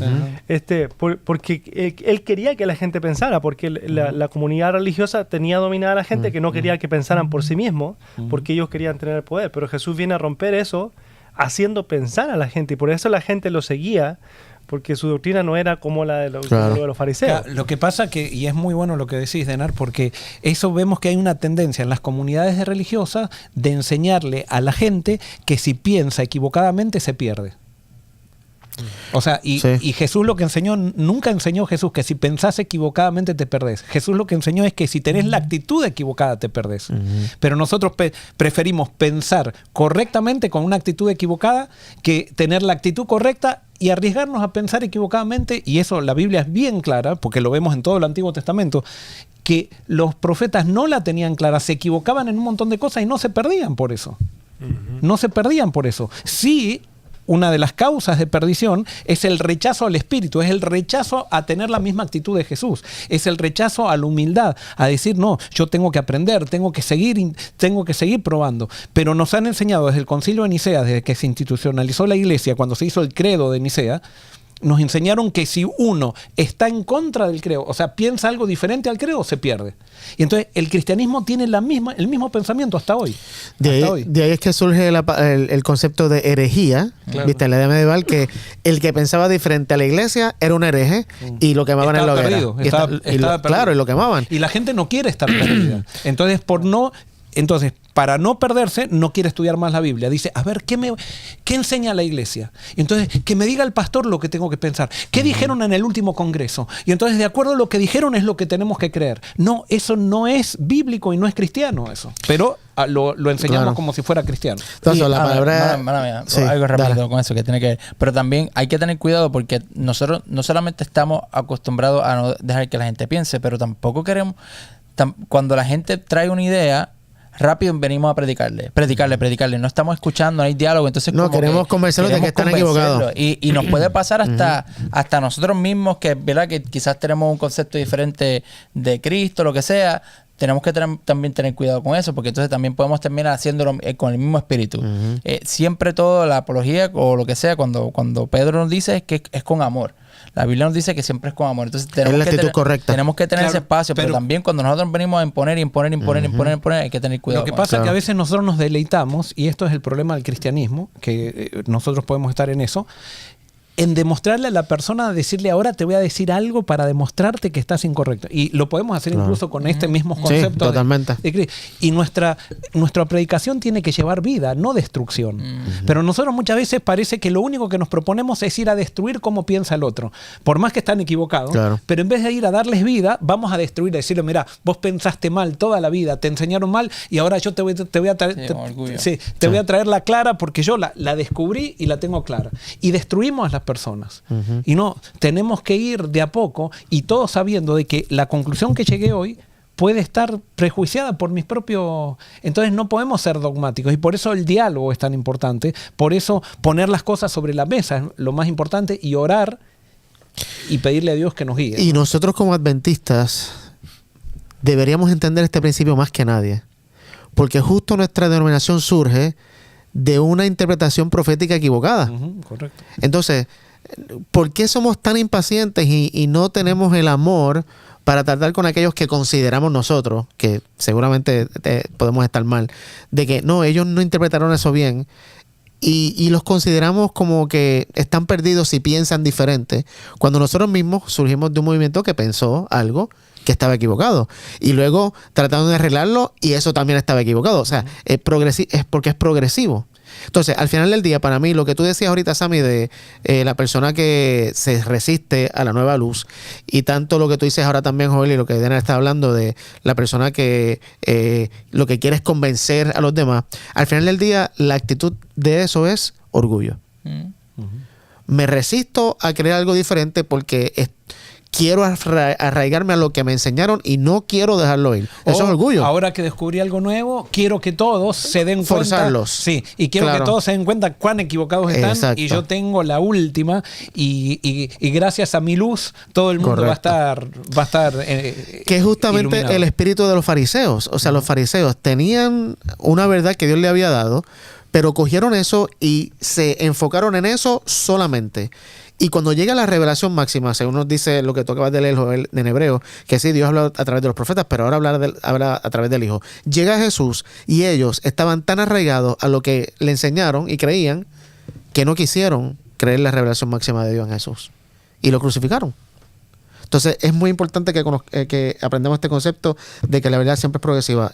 Porque él quería que la gente pensara, porque la comunidad religiosa tenía dominada a la gente que no quería que pensaran por sí mismos, porque ellos querían tener el poder. Pero Jesús viene a romper eso, haciendo pensar a la gente, y por eso la gente lo seguía, porque su doctrina no era como la de los fariseos. Lo que pasa y es muy bueno lo que decís, Denar, porque eso vemos que hay una tendencia en las comunidades religiosas de enseñarle a la gente que si piensa equivocadamente se pierde. O sea, y Jesús lo que enseñó, nunca enseñó Jesús que si pensás equivocadamente te perdés. Jesús lo que enseñó es que si tenés la actitud equivocada te perdés. Pero nosotros preferimos pensar correctamente con una actitud equivocada que tener la actitud correcta y arriesgarnos a pensar equivocadamente. Y eso la Biblia es bien clara, porque lo vemos en todo el Antiguo Testamento, que los profetas no la tenían clara, se equivocaban en un montón de cosas y no se perdían por eso. No se perdían por eso. Sí, una de las causas de perdición es el rechazo al Espíritu, es el rechazo a tener la misma actitud de Jesús, es el rechazo a la humildad, a decir, no, yo tengo que aprender, tengo que seguir probando. Pero nos han enseñado desde el Concilio de Nicea, desde que se institucionalizó la Iglesia, cuando se hizo el credo de Nicea, nos enseñaron que si uno está en contra del credo, o sea, piensa algo diferente al credo, se pierde. Y entonces el cristianismo tiene el mismo pensamiento hasta hoy. De ahí es que surge el concepto de herejía, claro. ¿Viste? En la edad medieval, que el que pensaba diferente a la iglesia era un hereje y lo quemaban en la hoguera. Estaba perdido. Claro, y lo quemaban. Y la gente no quiere estar perdida. Entonces, para no perderse, no quiere estudiar más la Biblia. Dice, a ver, ¿qué enseña la iglesia? Y entonces, que me diga el pastor lo que tengo que pensar. ¿Qué dijeron en el último congreso? Y entonces, de acuerdo a lo que dijeron, es lo que tenemos que creer. No, eso no es bíblico y no es cristiano eso. Pero lo enseñamos como si fuera cristiano. Entonces, la palabra... Sí, algo rápido con eso que tiene que ver. Pero también hay que tener cuidado porque nosotros no solamente estamos acostumbrados a no dejar que la gente piense, pero tampoco queremos... Cuando la gente trae una idea... rápido venimos a predicarle. No estamos escuchando, no hay diálogo. Entonces, no, queremos convencerlos de que están equivocados. Y nos puede pasar hasta nosotros mismos, que verdad que quizás tenemos un concepto diferente de Cristo, lo que sea. Tenemos que también tener cuidado con eso, porque entonces también podemos terminar haciéndolo con el mismo espíritu. Siempre todo, la apología o lo que sea, cuando Pedro nos dice es que es con amor. La Biblia nos dice que siempre es con amor. Entonces tenemos que tener ese espacio, pero también cuando nosotros venimos a imponer, hay que tener cuidado. Lo que pasa es que a veces nosotros nos deleitamos, y esto es el problema del cristianismo, que nosotros podemos estar en eso, en demostrarle a la persona, decirle, ahora te voy a decir algo para demostrarte que estás incorrecto. Y lo podemos hacer incluso con este mismo concepto. Sí, totalmente. Y nuestra predicación tiene que llevar vida, no destrucción. Pero nosotros muchas veces parece que lo único que nos proponemos es ir a destruir cómo piensa el otro. Por más que están equivocados. Claro. Pero en vez de ir a darles vida, vamos a destruir, a decirle, mira, vos pensaste mal toda la vida, te enseñaron mal y ahora yo te voy a traer la clara porque yo la descubrí y la tengo clara. Y destruimos a las personas. Y no, tenemos que ir de a poco y todos sabiendo de que la conclusión que llegué hoy puede estar prejuiciada por mis propios... Entonces no podemos ser dogmáticos y por eso el diálogo es tan importante, por eso poner las cosas sobre la mesa es lo más importante y orar y pedirle a Dios que nos guíe. Y nosotros como adventistas deberíamos entender este principio más que nadie, porque justo nuestra denominación surge de una interpretación profética equivocada. Correcto. Entonces, ¿por qué somos tan impacientes y no tenemos el amor para tratar con aquellos que consideramos nosotros, que seguramente podemos estar mal, de que no, ellos no interpretaron eso bien y los consideramos como que están perdidos y piensan diferente, cuando nosotros mismos surgimos de un movimiento que pensó algo que estaba equivocado y luego trataron de arreglarlo y eso también estaba equivocado. O sea, es porque es progresivo. Entonces, al final del día, para mí, lo que tú decías ahorita, Sammy, de la persona que se resiste a la nueva luz, y tanto lo que tú dices ahora también, Joel, y lo que Diana está hablando de la persona que lo que quiere es convencer a los demás, al final del día, la actitud de eso es orgullo. Me resisto a creer algo diferente porque quiero arraigarme a lo que me enseñaron y no quiero dejarlo ir. Eso es orgullo. Ahora que descubrí algo nuevo, quiero que todos se den cuenta. Forzarlos. Sí, y quiero que todos se den cuenta cuán equivocados están. Exacto. Y yo tengo la última y gracias a mi luz todo el mundo va a estar que es justamente iluminado. El espíritu de los fariseos. O sea, los fariseos tenían una verdad que Dios le había dado, pero cogieron eso y se enfocaron en eso solamente. Y cuando llega la revelación máxima, según nos dice lo que tú acabas de leer en Hebreo, que sí, Dios habla a través de los profetas, pero ahora habla a través del Hijo. Llega Jesús y ellos estaban tan arraigados a lo que le enseñaron y creían que no quisieron creer la revelación máxima de Dios en Jesús. Y lo crucificaron. Entonces es muy importante que aprendamos este concepto de que la verdad siempre es progresiva.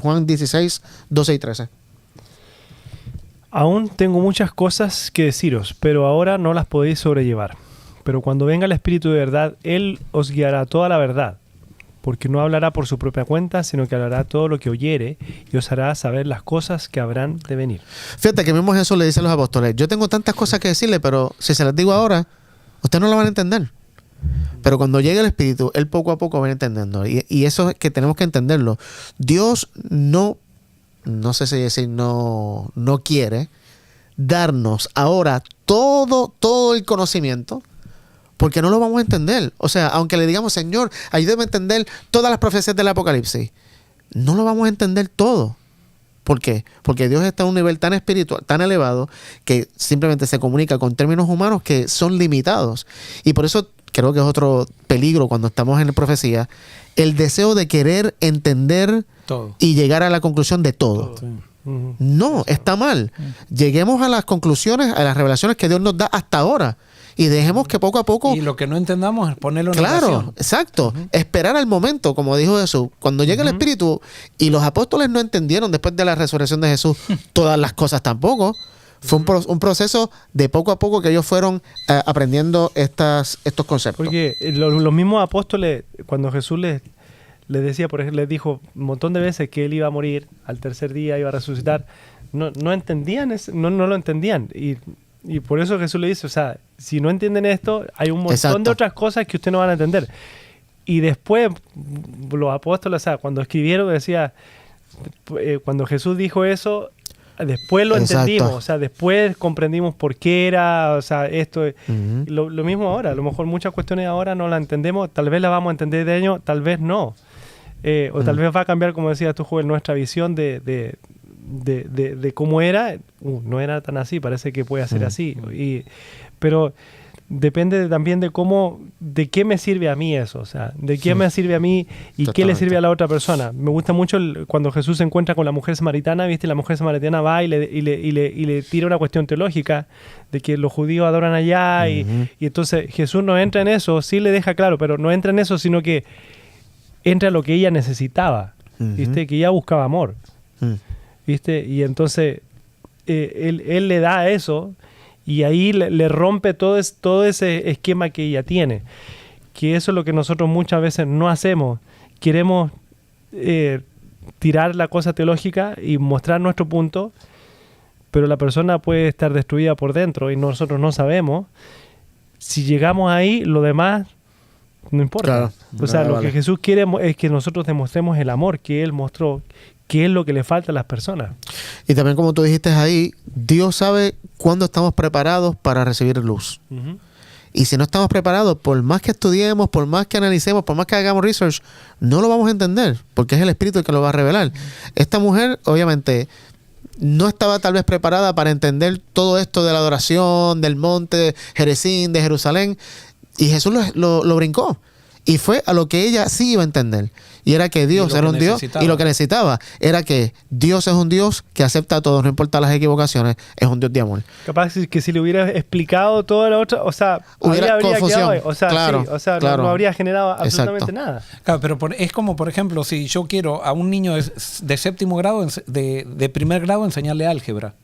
Juan 16, 12 y 13. Aún tengo muchas cosas que deciros, pero ahora no las podéis sobrellevar. Pero cuando venga el Espíritu de verdad, Él os guiará a toda la verdad, porque no hablará por su propia cuenta, sino que hablará todo lo que oyere y os hará saber las cosas que habrán de venir. Fíjate que mismo Jesús le dice a los apóstoles, yo tengo tantas cosas que decirle, pero si se las digo ahora, ustedes no lo van a entender. Pero cuando llegue el Espíritu, Él poco a poco va entendiendo. Y eso es que tenemos que entenderlo. Dios no sé si decir no quiere darnos ahora todo el conocimiento, porque no lo vamos a entender. O sea, aunque le digamos, Señor, ayúdame a entender todas las profecías del Apocalipsis, no lo vamos a entender todo. ¿Por qué? Porque Dios está a un nivel tan espiritual, tan elevado, que simplemente se comunica con términos humanos que son limitados. Y por eso creo que es otro peligro cuando estamos en profecía, el deseo de querer entender Todo. y llegar a la conclusión de todo. Sí. No, está mal. Lleguemos a las conclusiones, a las revelaciones que Dios nos da hasta ahora. Y dejemos que poco a poco... Y lo que no entendamos es ponerlo en Claro, oración. exacto. Esperar al momento, como dijo Jesús. Cuando llegue el Espíritu, y los apóstoles no entendieron después de la resurrección de Jesús todas las cosas tampoco. Fue un proceso de poco a poco que ellos fueron aprendiendo estos conceptos. Porque los mismos apóstoles, cuando Jesús les decía, por ejemplo, les dijo un montón de veces que él iba a morir, al tercer día iba a resucitar, no entendían, no lo entendían. Y por eso Jesús le dice, o sea, si no entienden esto, hay un montón de otras cosas que ustedes no van a entender. Y después, los apóstoles, o sea, cuando escribieron, decía, cuando Jesús dijo eso, después lo entendimos, o sea, después comprendimos por qué era, o sea, esto. Lo mismo ahora, a lo mejor muchas cuestiones ahora no las entendemos, tal vez las vamos a entender de año, tal vez no. O tal vez va a cambiar, como decías tú, Joel, nuestra visión de cómo era. No era tan así, parece que puede ser así. Pero depende también de qué me sirve a mí eso, o sea, de qué me sirve a mí y qué le sirve a la otra persona. Me gusta mucho cuando Jesús se encuentra con la mujer samaritana, ¿viste? La mujer samaritana va y le tira una cuestión teológica de que los judíos adoran allá y entonces Jesús no entra en eso, sí le deja claro, pero no entra en eso, sino que entra a lo que ella necesitaba, ¿viste? Que ella buscaba amor, ¿viste? Y entonces él le da eso. Y ahí le rompe todo ese esquema que ella tiene. Que eso es lo que nosotros muchas veces no hacemos. Queremos tirar la cosa teológica y mostrar nuestro punto, pero la persona puede estar destruida por dentro y nosotros no sabemos. Si llegamos ahí, lo demás no importa. Claro, o sea, lo que Jesús quiere es que nosotros demostremos el amor que Él mostró, que es lo que le falta a las personas. Y también, como tú dijiste ahí, Dios sabe cuándo estamos preparados para recibir luz. Y si no estamos preparados, por más que estudiemos, por más que analicemos, por más que hagamos research, no lo vamos a entender, porque es el Espíritu el que lo va a revelar. Esta mujer, obviamente, no estaba tal vez preparada para entender todo esto de la adoración, del monte Gerizim, de Jerusalén, y Jesús lo brincó. Y fue a lo que ella sí iba a entender. Y era que Dios era un Dios. Y lo que necesitaba era que Dios es un Dios que acepta a todos, no importa las equivocaciones, es un Dios de amor. Capaz que si le hubiera explicado toda la otra, o sea, hubiera habría confusión. Quedado, o sea, claro, sí, o sea, claro. no habría generado absolutamente nada. Claro, pero es como, por ejemplo, si yo quiero a un niño de séptimo grado, de primer grado, enseñarle álgebra.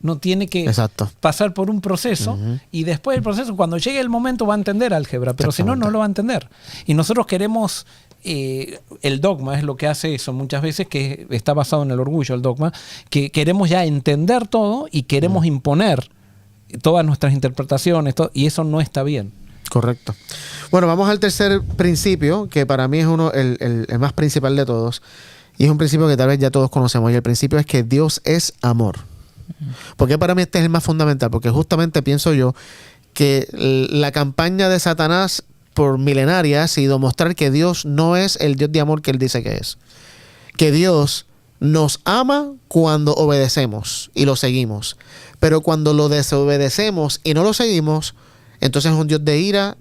No tiene que pasar por un proceso y después del proceso, cuando llegue el momento, va a entender álgebra, pero si no, no lo va a entender. Y nosotros queremos, el dogma es lo que hace eso muchas veces, que está basado en el orgullo, el dogma, que queremos ya entender todo y queremos imponer todas nuestras interpretaciones, y eso no está bien. Correcto. Bueno, vamos al tercer principio, que para mí es el más principal de todos, y es un principio que tal vez ya todos conocemos, y el principio es que Dios es amor. Porque para mí este es el más fundamental, porque justamente pienso yo que la campaña de Satanás por milenaria ha sido mostrar que Dios no es el Dios de amor que él dice que es. Que Dios nos ama cuando obedecemos y lo seguimos, pero cuando lo desobedecemos y no lo seguimos, entonces es un Dios de ira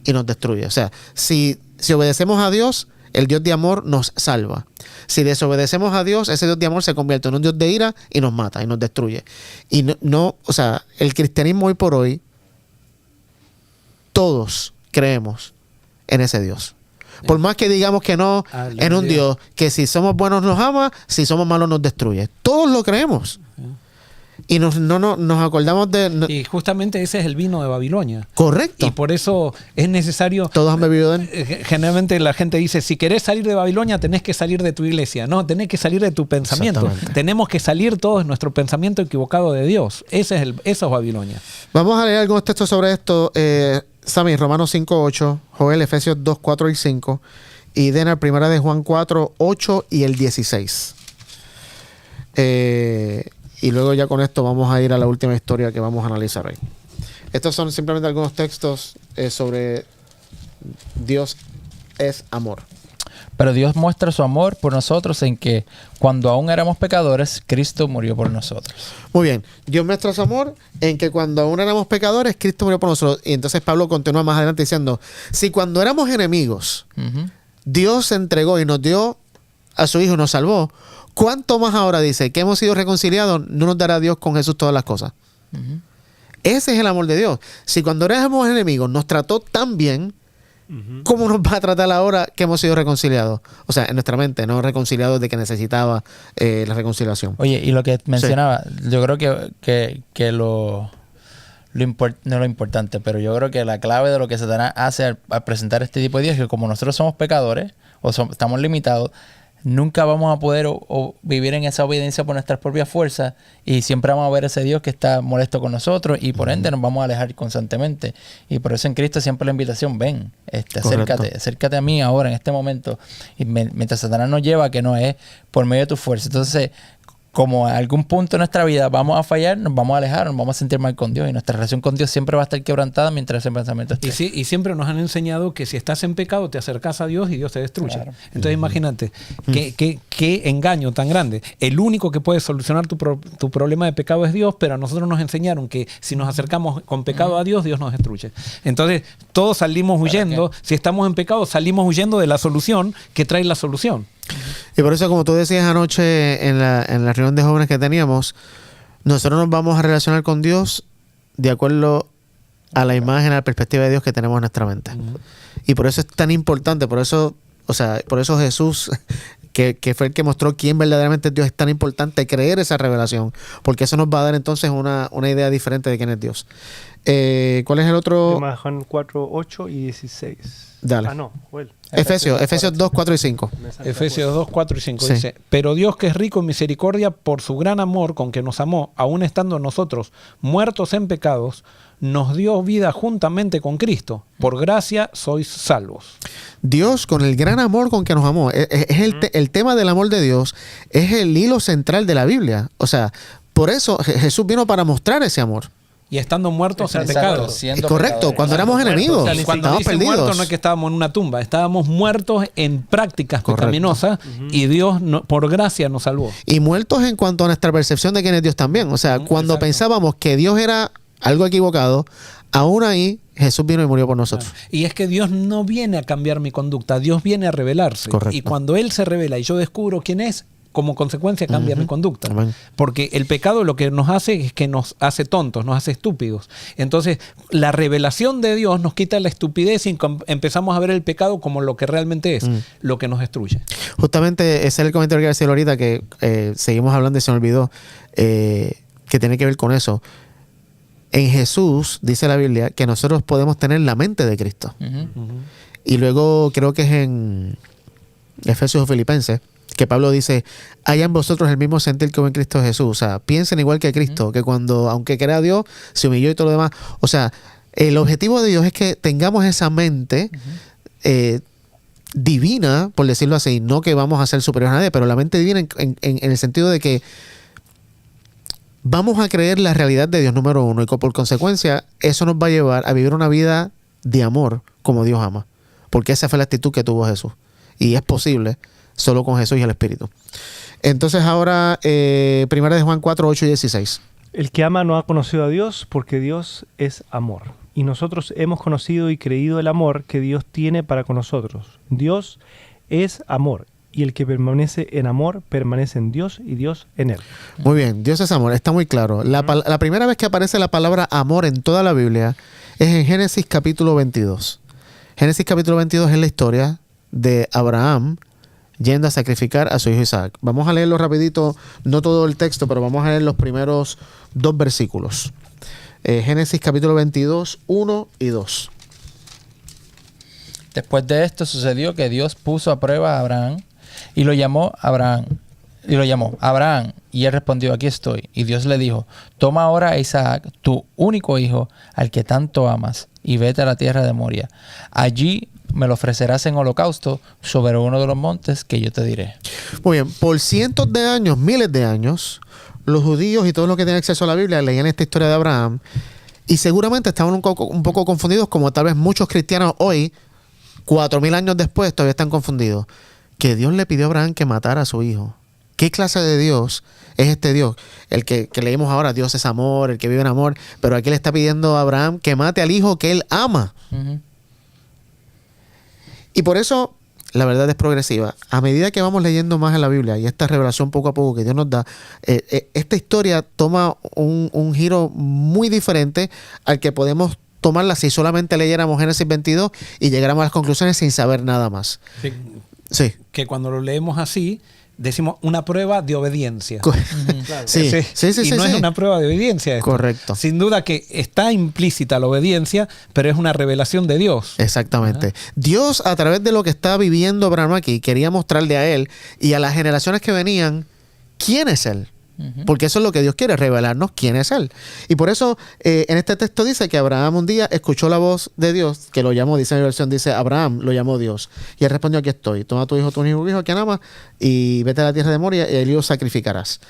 y nos destruye. O sea, si obedecemos a Dios, el Dios de amor nos salva. Si desobedecemos a Dios, ese Dios de amor se convierte en un Dios de ira y nos mata y nos destruye. Y o sea, el cristianismo hoy por hoy, todos creemos en ese Dios. Por más que digamos que no, en un Dios que si somos buenos nos ama, si somos malos nos destruye. Todos lo creemos. Y nos acordamos de... Y justamente ese es el vino de Babilonia. Correcto. Y por eso es necesario... Todos han bebido de él. Generalmente la gente dice, si querés salir de Babilonia, tenés que salir de tu iglesia. No, tenés que salir de tu pensamiento. Tenemos que salir todos de nuestro pensamiento equivocado de Dios. eso es Babilonia. Vamos a leer algunos textos sobre esto. Sammy, Romanos 5:8, Joel, Efesios 2:4 y 5, y Denar, Primera de Juan 4:8 y el 16. y luego ya con esto vamos a ir a la última historia que vamos a analizar hoy. Estos son simplemente algunos textos sobre Dios es amor. Pero Dios muestra su amor por nosotros en que cuando aún éramos pecadores, Cristo murió por nosotros. Muy bien. Dios muestra su amor en que cuando aún éramos pecadores, Cristo murió por nosotros. Y entonces Pablo continúa más adelante diciendo, si cuando éramos enemigos, Dios se entregó y nos dio a su Hijo y nos salvó, ¿cuánto más ahora dice que hemos sido reconciliados, no nos dará Dios con Jesús todas las cosas? Ese es el amor de Dios. Si cuando éramos enemigos nos trató tan bien, ¿cómo nos va a tratar ahora que hemos sido reconciliados? O sea, en nuestra mente, no reconciliados de que necesitaba la reconciliación. Oye, y lo que mencionaba, yo creo que no lo importante, pero yo creo que la clave de lo que Satanás hace al presentar este tipo de Dios es que como nosotros somos pecadores, estamos limitados, nunca vamos a poder o vivir en esa obediencia por nuestras propias fuerzas y siempre vamos a ver ese Dios que está molesto con nosotros y por ende nos vamos a alejar constantemente. Y por eso en Cristo siempre la invitación, ven, acércate a mí ahora en este momento. Y mientras Satanás nos lleva, que no es por medio de tu fuerza. Entonces, como a algún punto de nuestra vida vamos a fallar, nos vamos a alejar, nos vamos a sentir mal con Dios y nuestra relación con Dios siempre va a estar quebrantada mientras ese pensamiento esté. Y siempre nos han enseñado que si estás en pecado te acercas a Dios y Dios te destruye. Claro. Entonces imagínate qué engaño tan grande. El único que puede solucionar tu problema de pecado es Dios, pero a nosotros nos enseñaron que si nos acercamos con pecado a Dios, Dios nos destruye. Entonces todos salimos huyendo, si estamos en pecado salimos huyendo de la solución que trae la solución. Y por eso, como tú decías anoche en la reunión de jóvenes que teníamos, nosotros nos vamos a relacionar con Dios de acuerdo a la imagen, a la perspectiva de Dios que tenemos en nuestra mente. Y por eso es tan importante, por eso Jesús, que fue el que mostró quién verdaderamente es Dios, es tan importante creer esa revelación, porque eso nos va a dar entonces una idea diferente de quién es Dios. ¿Cuál es el otro? Juan 4, 8 y 16. Dale. Joel. Efesios 2, 4 y 5. Efesios 2, 4 y 5 Sí. dice, pero Dios que es rico en misericordia por su gran amor con que nos amó, aun estando nosotros muertos en pecados, nos dio vida juntamente con Cristo. Por gracia sois salvos. Dios, con el gran amor con que nos amó, el tema del amor de Dios es el hilo central de la Biblia. O sea, por eso Jesús vino para mostrar ese amor. Y estando muertos en Exacto, pecados. siendo Correcto, pecadores. cuando éramos enemigos, O sea, cuando estábamos dice perdidos. muertos no es que estábamos en una tumba, estábamos muertos en prácticas Correcto. pecaminosas y Dios por gracia nos salvó. Y muertos en cuanto a nuestra percepción de quién es Dios también. O sea, cuando Exacto. pensábamos que Dios era algo equivocado, aún ahí Jesús vino y murió por nosotros. Y es que Dios no viene a cambiar mi conducta, Dios viene a revelarse. Correcto. Y cuando Él se revela y yo descubro quién es, como consecuencia cambia mi conducta. Amén. Porque el pecado lo que nos hace es que nos hace tontos, nos hace estúpidos. Entonces, la revelación de Dios nos quita la estupidez y empezamos a ver el pecado como lo que realmente es, lo que nos destruye. Justamente ese es el comentario que iba a decir ahorita, que seguimos hablando y se me olvidó, que tiene que ver con eso. En Jesús, dice la Biblia, que nosotros podemos tener la mente de Cristo. Y luego creo que es en Efesios o Filipenses, que Pablo dice, haya en vosotros el mismo sentir que hubo en Cristo Jesús. O sea, piensen igual que Cristo, que cuando, aunque crea Dios, se humilló y todo lo demás. O sea, el objetivo de Dios es que tengamos esa mente divina, por decirlo así, no que vamos a ser superiores a nadie, pero la mente divina en el sentido de que vamos a creer la realidad de Dios, número uno, y por consecuencia, eso nos va a llevar a vivir una vida de amor como Dios ama. Porque esa fue la actitud que tuvo Jesús. Y es posible solo con Jesús y el Espíritu. Entonces ahora, primera de Juan 4, 8 y 16. El que ama no ha conocido a Dios porque Dios es amor. Y nosotros hemos conocido y creído el amor que Dios tiene para con nosotros. Dios es amor. Y el que permanece en amor, permanece en Dios y Dios en él. Muy bien, Dios es amor, está muy claro. La primera vez que aparece la palabra amor en toda la Biblia es en Génesis capítulo 22. Génesis capítulo 22 es la historia de Abraham yendo a sacrificar a su hijo Isaac. Vamos a leerlo rapidito, no todo el texto, pero vamos a leer los primeros 2 versículos. Génesis capítulo 22, 1 y 2. Después de esto sucedió que Dios puso a prueba a Abraham y lo llamó Abraham. Y él respondió, aquí estoy. Y Dios le dijo, toma ahora a Isaac, tu único hijo, al que tanto amas, y vete a la tierra de Moria. Allí me lo ofrecerás en holocausto sobre uno de los montes que yo te diré. Muy bien, por cientos de años, miles de años, los judíos y todos los que tienen acceso a la Biblia leían esta historia de Abraham y seguramente estaban un poco confundidos, como tal vez muchos cristianos hoy, 4000 años después, todavía están confundidos. Que Dios le pidió a Abraham que matara a su hijo. ¿Qué clase de Dios es este Dios? El que leímos ahora, Dios es amor, el que vive en amor, pero aquí le está pidiendo a Abraham que mate al hijo que él ama. Ujú. Y por eso la verdad es progresiva. A medida que vamos leyendo más en la Biblia y esta revelación poco a poco que Dios nos da, esta historia toma un giro muy diferente al que podemos tomarla si solamente leyéramos Génesis 22 y llegáramos a las conclusiones sin saber nada más. Sí, Sí. que cuando lo leemos así, decimos una prueba de obediencia. Sí, sí, sí, y sí, no sí. es una prueba de obediencia esto. Correcto. Sin duda que está implícita la obediencia, pero es una revelación de Dios. Exactamente. Dios, a través de lo que está viviendo Abraham aquí, quería mostrarle a él y a las generaciones que venían quién es él. Porque eso es lo que Dios quiere, revelarnos quién es él. Y por eso en este texto dice que Abraham un día escuchó la voz de Dios, que lo llamó, dice en mi versión, dice Abraham lo llamó Dios. Y él respondió, aquí estoy, toma a tu hijo a quien amas y vete a la tierra de Moria y el hijo sacrificarás.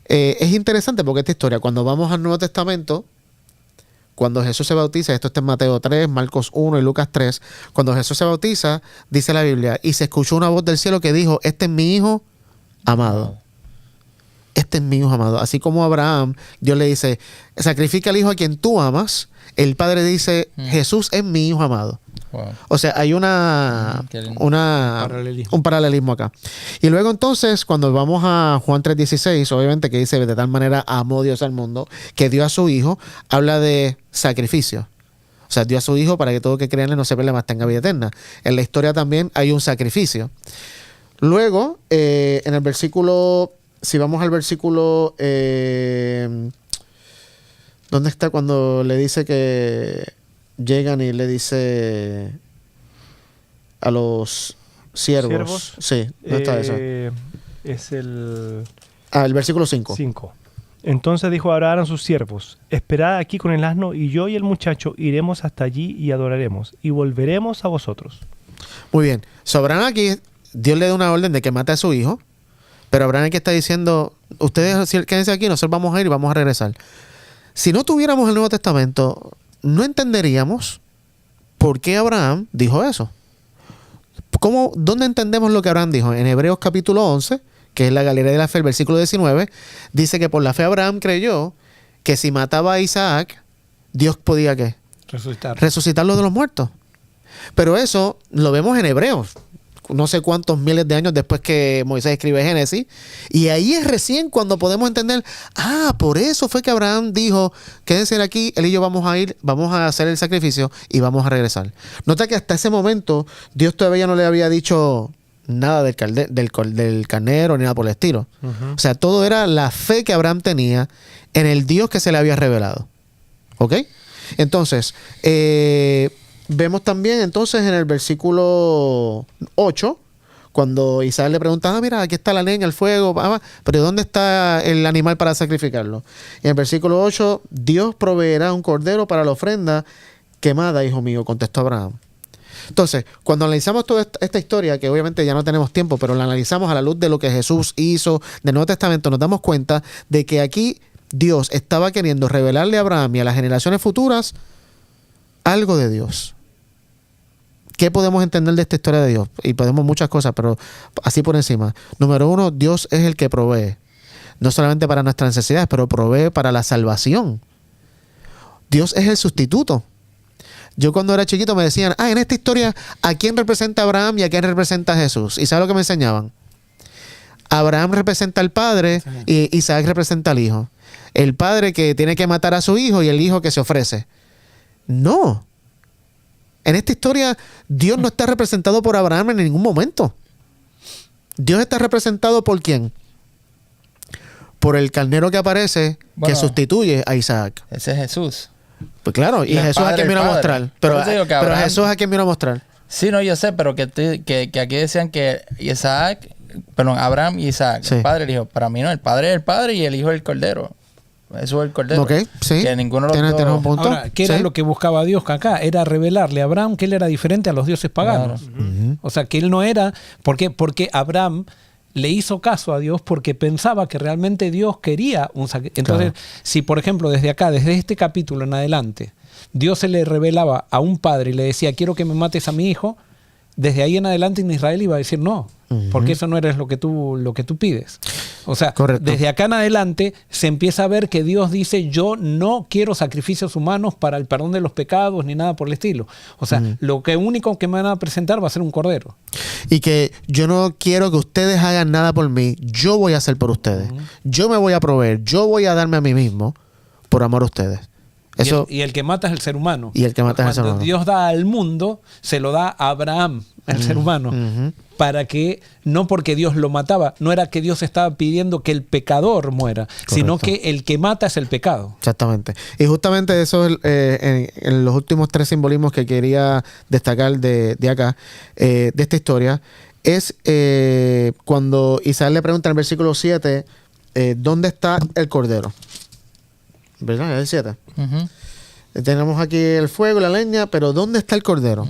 Es interesante porque esta historia, cuando vamos al Nuevo Testamento, cuando Jesús se bautiza, esto está en Mateo 3, Marcos 1 y Lucas 3, cuando Jesús se bautiza, dice la Biblia, y se escuchó una voz del cielo que dijo, este es mi hijo amado. Este es mi hijo amado. Así como a Abraham, Dios le dice, sacrifica al hijo a quien tú amas. El Padre dice, Jesús es mi hijo amado. Wow. O sea, hay Qué lindo. un paralelismo acá. Y luego entonces, cuando vamos a Juan 3:16, obviamente que dice, de tal manera amó Dios al mundo, que dio a su hijo, habla de sacrificio. O sea, dio a su hijo para que todo que crea en él no se pierda, mas tenga vida eterna. En la historia también hay un sacrificio. Luego, en el versículo... Si vamos al versículo, ¿dónde está cuando le dice que llegan y le dice a los siervos? Sí, ¿dónde está eso? Es el El versículo 5. 5. Entonces dijo Abraham a sus siervos, esperad aquí con el asno y yo y el muchacho iremos hasta allí y adoraremos y volveremos a vosotros. Muy bien. Sobre Abraham aquí, Dios le da una orden de que mate a su hijo. Pero Abraham aquí está diciendo, ustedes quédense aquí, nosotros vamos a ir y vamos a regresar. Si no tuviéramos el Nuevo Testamento, no entenderíamos por qué Abraham dijo eso. ¿Dónde entendemos lo que Abraham dijo? En Hebreos capítulo 11, que es la Galería de la Fe, el versículo 19, dice que por la fe Abraham creyó que si mataba a Isaac, Dios podía ¿qué? Resucitarlo de los muertos. Pero eso lo vemos en Hebreos. No sé cuántos miles de años después que Moisés escribe Génesis. Y ahí es recién cuando podemos entender, por eso fue que Abraham dijo, quédense aquí, él y yo vamos a ir, vamos a hacer el sacrificio y vamos a regresar. Nota que hasta ese momento Dios todavía no le había dicho nada del carnero ni nada por el estilo. O sea, todo era la fe que Abraham tenía en el Dios que se le había revelado. ¿Ok? Entonces, vemos también entonces en el versículo 8, cuando Isaac le pregunta, mira, aquí está la leña, el fuego, pero ¿dónde está el animal para sacrificarlo? Y en el versículo 8, Dios proveerá un cordero para la ofrenda quemada, hijo mío, contestó Abraham. Entonces, cuando analizamos toda esta historia, que obviamente ya no tenemos tiempo, pero la analizamos a la luz de lo que Jesús hizo del Nuevo Testamento, nos damos cuenta de que aquí Dios estaba queriendo revelarle a Abraham y a las generaciones futuras algo de Dios. ¿Qué podemos entender de esta historia de Dios? Y podemos muchas cosas, pero así por encima. Número 1, Dios es el que provee. No solamente para nuestras necesidades, pero provee para la salvación. Dios es el sustituto. Yo cuando era chiquito me decían, en esta historia, ¿a quién representa Abraham y a quién representa Jesús? ¿Y sabes lo que me enseñaban? Abraham representa al padre y Isaac representa al hijo. El padre que tiene que matar a su hijo y el hijo que se ofrece. No. En esta historia, Dios no está representado por Abraham en ningún momento. Dios está representado por ¿quién? Por el carnero que aparece, que sustituye a Isaac. Ese es Jesús. Pues claro, y Jesús a quien vino a mostrar. Pero Abraham, Jesús a quien vino a mostrar. Sí, no, yo sé, pero que aquí decían que Abraham y Isaac, Sí. el padre y el hijo. Para mí no, el padre es el padre y el hijo es el cordero. Eso es el cordero. Ok, sí. Que ninguno de los dos... ¿Tienes un punto? Ahora, ¿qué era Sí. lo que buscaba Dios acá? Era revelarle a Abraham que él era diferente a los dioses paganos. Claro. O sea, que él no era... ¿Por qué? Porque Abraham le hizo caso a Dios porque pensaba que realmente Dios quería un sacrificio. Entonces, si por ejemplo desde acá, desde este capítulo en adelante, Dios se le revelaba a un padre y le decía, quiero que me mates a mi hijo, desde ahí en adelante en Israel iba a decir no, porque eso no eres lo que tú pides. O sea, correcto. Desde acá en adelante se empieza a ver que Dios dice, yo no quiero sacrificios humanos para el perdón de los pecados ni nada por el estilo. O sea, lo único que me van a presentar va a ser un cordero. Y que yo no quiero que ustedes hagan nada por mí, yo voy a hacer por ustedes. Yo me voy a proveer, yo voy a darme a mí mismo por amor a ustedes. Eso, Y el que mata es el ser humano. Y el que mata es el ser humano. Cuando Dios da al mundo, se lo da a Abraham, el ser humano, para que, no porque Dios lo mataba, no era que Dios estaba pidiendo que el pecador muera, sino que el que mata es el pecado. Exactamente. Y justamente eso es en los últimos 3 simbolismos que quería destacar de acá, de esta historia, es cuando Isaías le pregunta en el versículo 7, ¿dónde está el cordero? ¿Verdad? Es el 7. Tenemos aquí el fuego, la leña, pero ¿dónde está el cordero?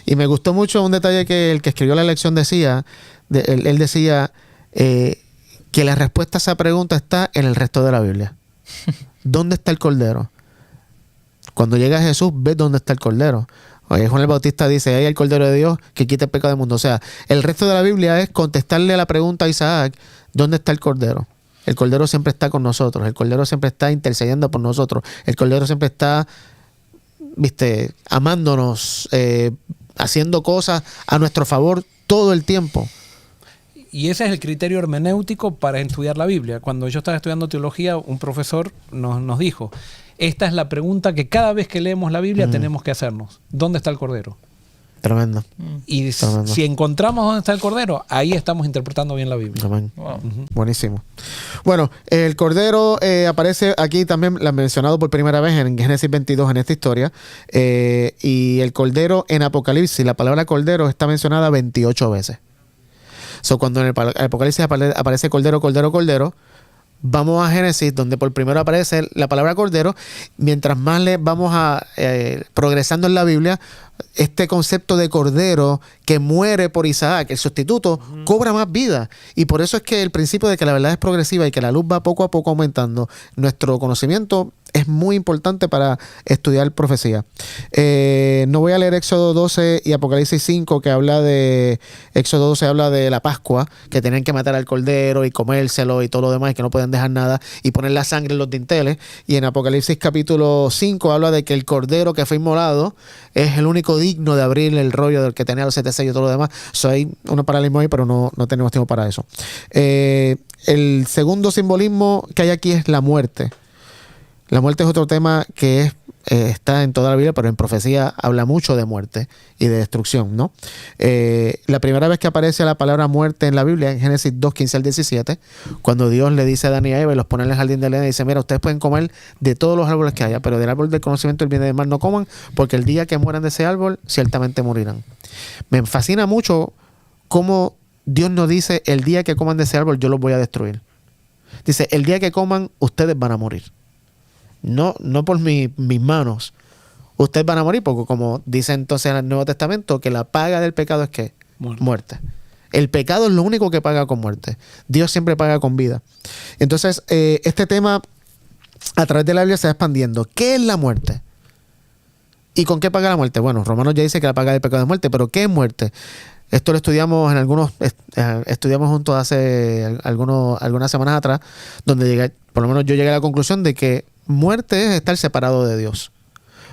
Y me gustó mucho un detalle que el que escribió la lección decía, él decía que la respuesta a esa pregunta está en el resto de la Biblia. ¿Dónde está el cordero? Cuando llega Jesús, ves dónde está el cordero. Oye, Juan el Bautista dice, ahí el cordero de Dios que quita el pecado del mundo. O sea, el resto de la Biblia es contestarle a la pregunta a Isaac, ¿dónde está el cordero? El Cordero siempre está con nosotros. El Cordero siempre está intercediendo por nosotros. El Cordero siempre está, amándonos, haciendo cosas a nuestro favor todo el tiempo. Y ese es el criterio hermenéutico para estudiar la Biblia. Cuando yo estaba estudiando teología, un profesor nos dijo, esta es la pregunta que cada vez que leemos la Biblia tenemos que hacernos. ¿Dónde está el Cordero? Tremendo. Y Tremendo. si encontramos dónde está el Cordero, ahí estamos interpretando bien la Biblia. Amén. Wow. Buenísimo. Bueno, el Cordero aparece aquí también, la han mencionado por primera vez en Génesis 22 en esta historia. Y el Cordero en Apocalipsis, la palabra Cordero está mencionada 28 veces. Cuando en el Apocalipsis aparece Cordero, Cordero, Cordero, vamos a Génesis, donde por primero aparece la palabra Cordero. Mientras más le vamos progresando en la Biblia, este concepto de Cordero que muere por Isaac, el sustituto, cobra más vida. Y por eso es que el principio de que la verdad es progresiva y que la luz va poco a poco aumentando, nuestro conocimiento es muy importante para estudiar profecía. No voy a leer Éxodo 12 y Apocalipsis 5, que habla de... Éxodo 12 habla de la Pascua, que tenían que matar al cordero y comérselo y todo lo demás, y que no pueden dejar nada, y poner la sangre en los dinteles. Y en Apocalipsis capítulo 5 habla de que el cordero que fue inmolado es el único digno de abrir el rollo del que tenía los 7 sellos y todo lo demás. Hay uno paralelismo ahí, pero no tenemos tiempo para eso. El segundo simbolismo que hay aquí es la muerte. La muerte es otro tema que está en toda la Biblia, pero en profecía habla mucho de muerte y de destrucción, ¿no? La primera vez que aparece la palabra muerte en la Biblia, en Génesis 2, 15 al 17, cuando Dios le dice a Adán y a Eva y los pone en el jardín del Edén y dice, mira, ustedes pueden comer de todos los árboles que haya, pero del árbol del conocimiento del bien y del mal no coman, porque el día que mueran de ese árbol, ciertamente morirán. Me fascina mucho cómo Dios nos dice, el día que coman de ese árbol, yo los voy a destruir. Dice, el día que coman, ustedes van a morir. No por mis manos. Ustedes van a morir porque, como dice entonces en el Nuevo Testamento, que la paga del pecado es ¿qué? Muerte. El pecado es lo único que paga con muerte. Dios siempre paga con vida. Entonces, este tema a través de la Biblia se va expandiendo. ¿Qué es la muerte? ¿Y con qué paga la muerte? Bueno, Romanos ya dice que la paga del pecado es muerte, pero ¿qué es muerte? Esto lo estudiamos estudiamos juntos hace algunas semanas atrás, donde por lo menos yo llegué a la conclusión de que muerte es estar separado de Dios.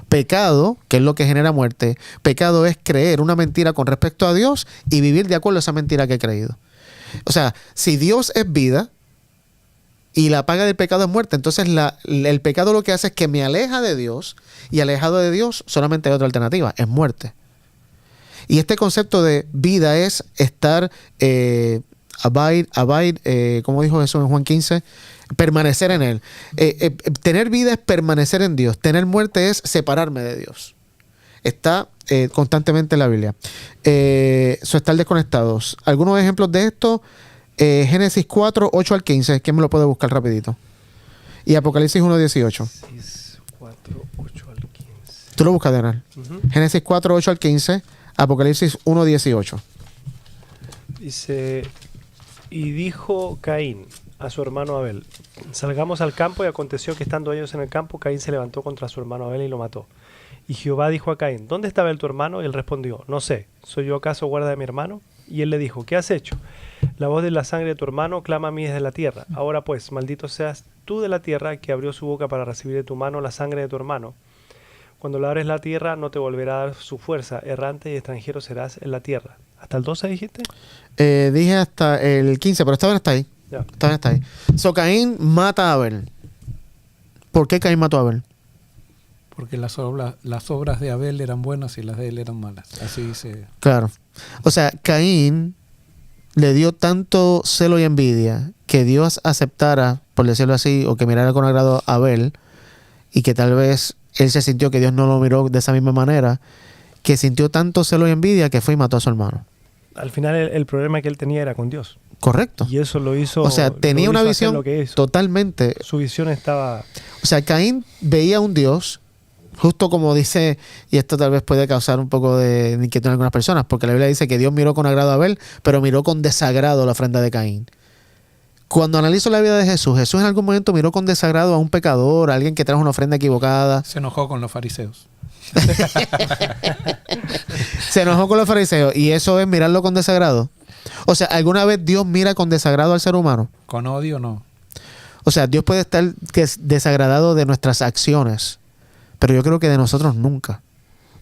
Pecado, que es lo que genera muerte, pecado es creer una mentira con respecto a Dios y vivir de acuerdo a esa mentira que he creído. O sea, si Dios es vida y la paga del pecado es muerte, entonces el pecado lo que hace es que me aleja de Dios, y alejado de Dios solamente hay otra alternativa, es muerte. Y este concepto de vida es estar, como dijo Jesús en Juan 15, permanecer en Él. Tener vida es permanecer en Dios. Tener muerte es separarme de Dios. Está constantemente en la Biblia. Estar desconectados. Algunos ejemplos de esto, Génesis 4, 8 al 15. ¿Quién me lo puede buscar rapidito? Y Apocalipsis 1, 18. 6, 4, 8 al 15. Tú lo buscas, Daniel. Génesis 4, 8 al 15. Apocalipsis 1, 18. Dice, Y dijo Caín a su hermano Abel: salgamos al campo. Y aconteció que estando ellos en el campo, Caín se levantó contra su hermano Abel y lo mató. Y Jehová dijo a Caín: ¿dónde está Abel tu hermano? Y él respondió: no sé, ¿soy yo acaso guarda de mi hermano? Y él le dijo: ¿qué has hecho? La voz de la sangre de tu hermano clama a mí desde la tierra. Ahora pues, maldito seas tú de la tierra, que abrió su boca para recibir de tu mano la sangre de tu hermano. Cuando labres la tierra, no te volverá a dar su fuerza. Errante y extranjero serás en la tierra. ¿Hasta el 12 dijiste? Dije hasta el 15, pero esta vez está ahí. Ya. Esta vez está ahí. So, Caín mata a Abel. ¿Por qué Caín mató a Abel? Porque las obras de Abel eran buenas y las de él eran malas. Así dice. Claro. O sea, Caín le dio tanto celo y envidia que Dios aceptara, por decirlo así, o que mirara con agrado a Abel, y que tal vez él se sintió que Dios no lo miró de esa misma manera, que sintió tanto celo y envidia que fue y mató a su hermano. Al final el problema que él tenía era con Dios. Correcto. Y eso lo hizo. O sea, tenía lo una hizo hacer visión lo que hizo. totalmente. Su visión estaba. O sea, Caín veía un Dios, justo como dice, y esto tal vez puede causar un poco de inquietud en algunas personas, porque la Biblia dice que Dios miró con agrado a Abel, pero miró con desagrado la ofrenda de Caín. Cuando analizo la vida de Jesús, Jesús en algún momento miró con desagrado a un pecador, a alguien que trajo una ofrenda equivocada. Se enojó con los fariseos. Se enojó con los fariseos. Y eso es mirarlo con desagrado. O sea, ¿alguna vez Dios mira con desagrado al ser humano? Con odio no. O sea, Dios puede estar desagradado de nuestras acciones, pero yo creo que de nosotros nunca.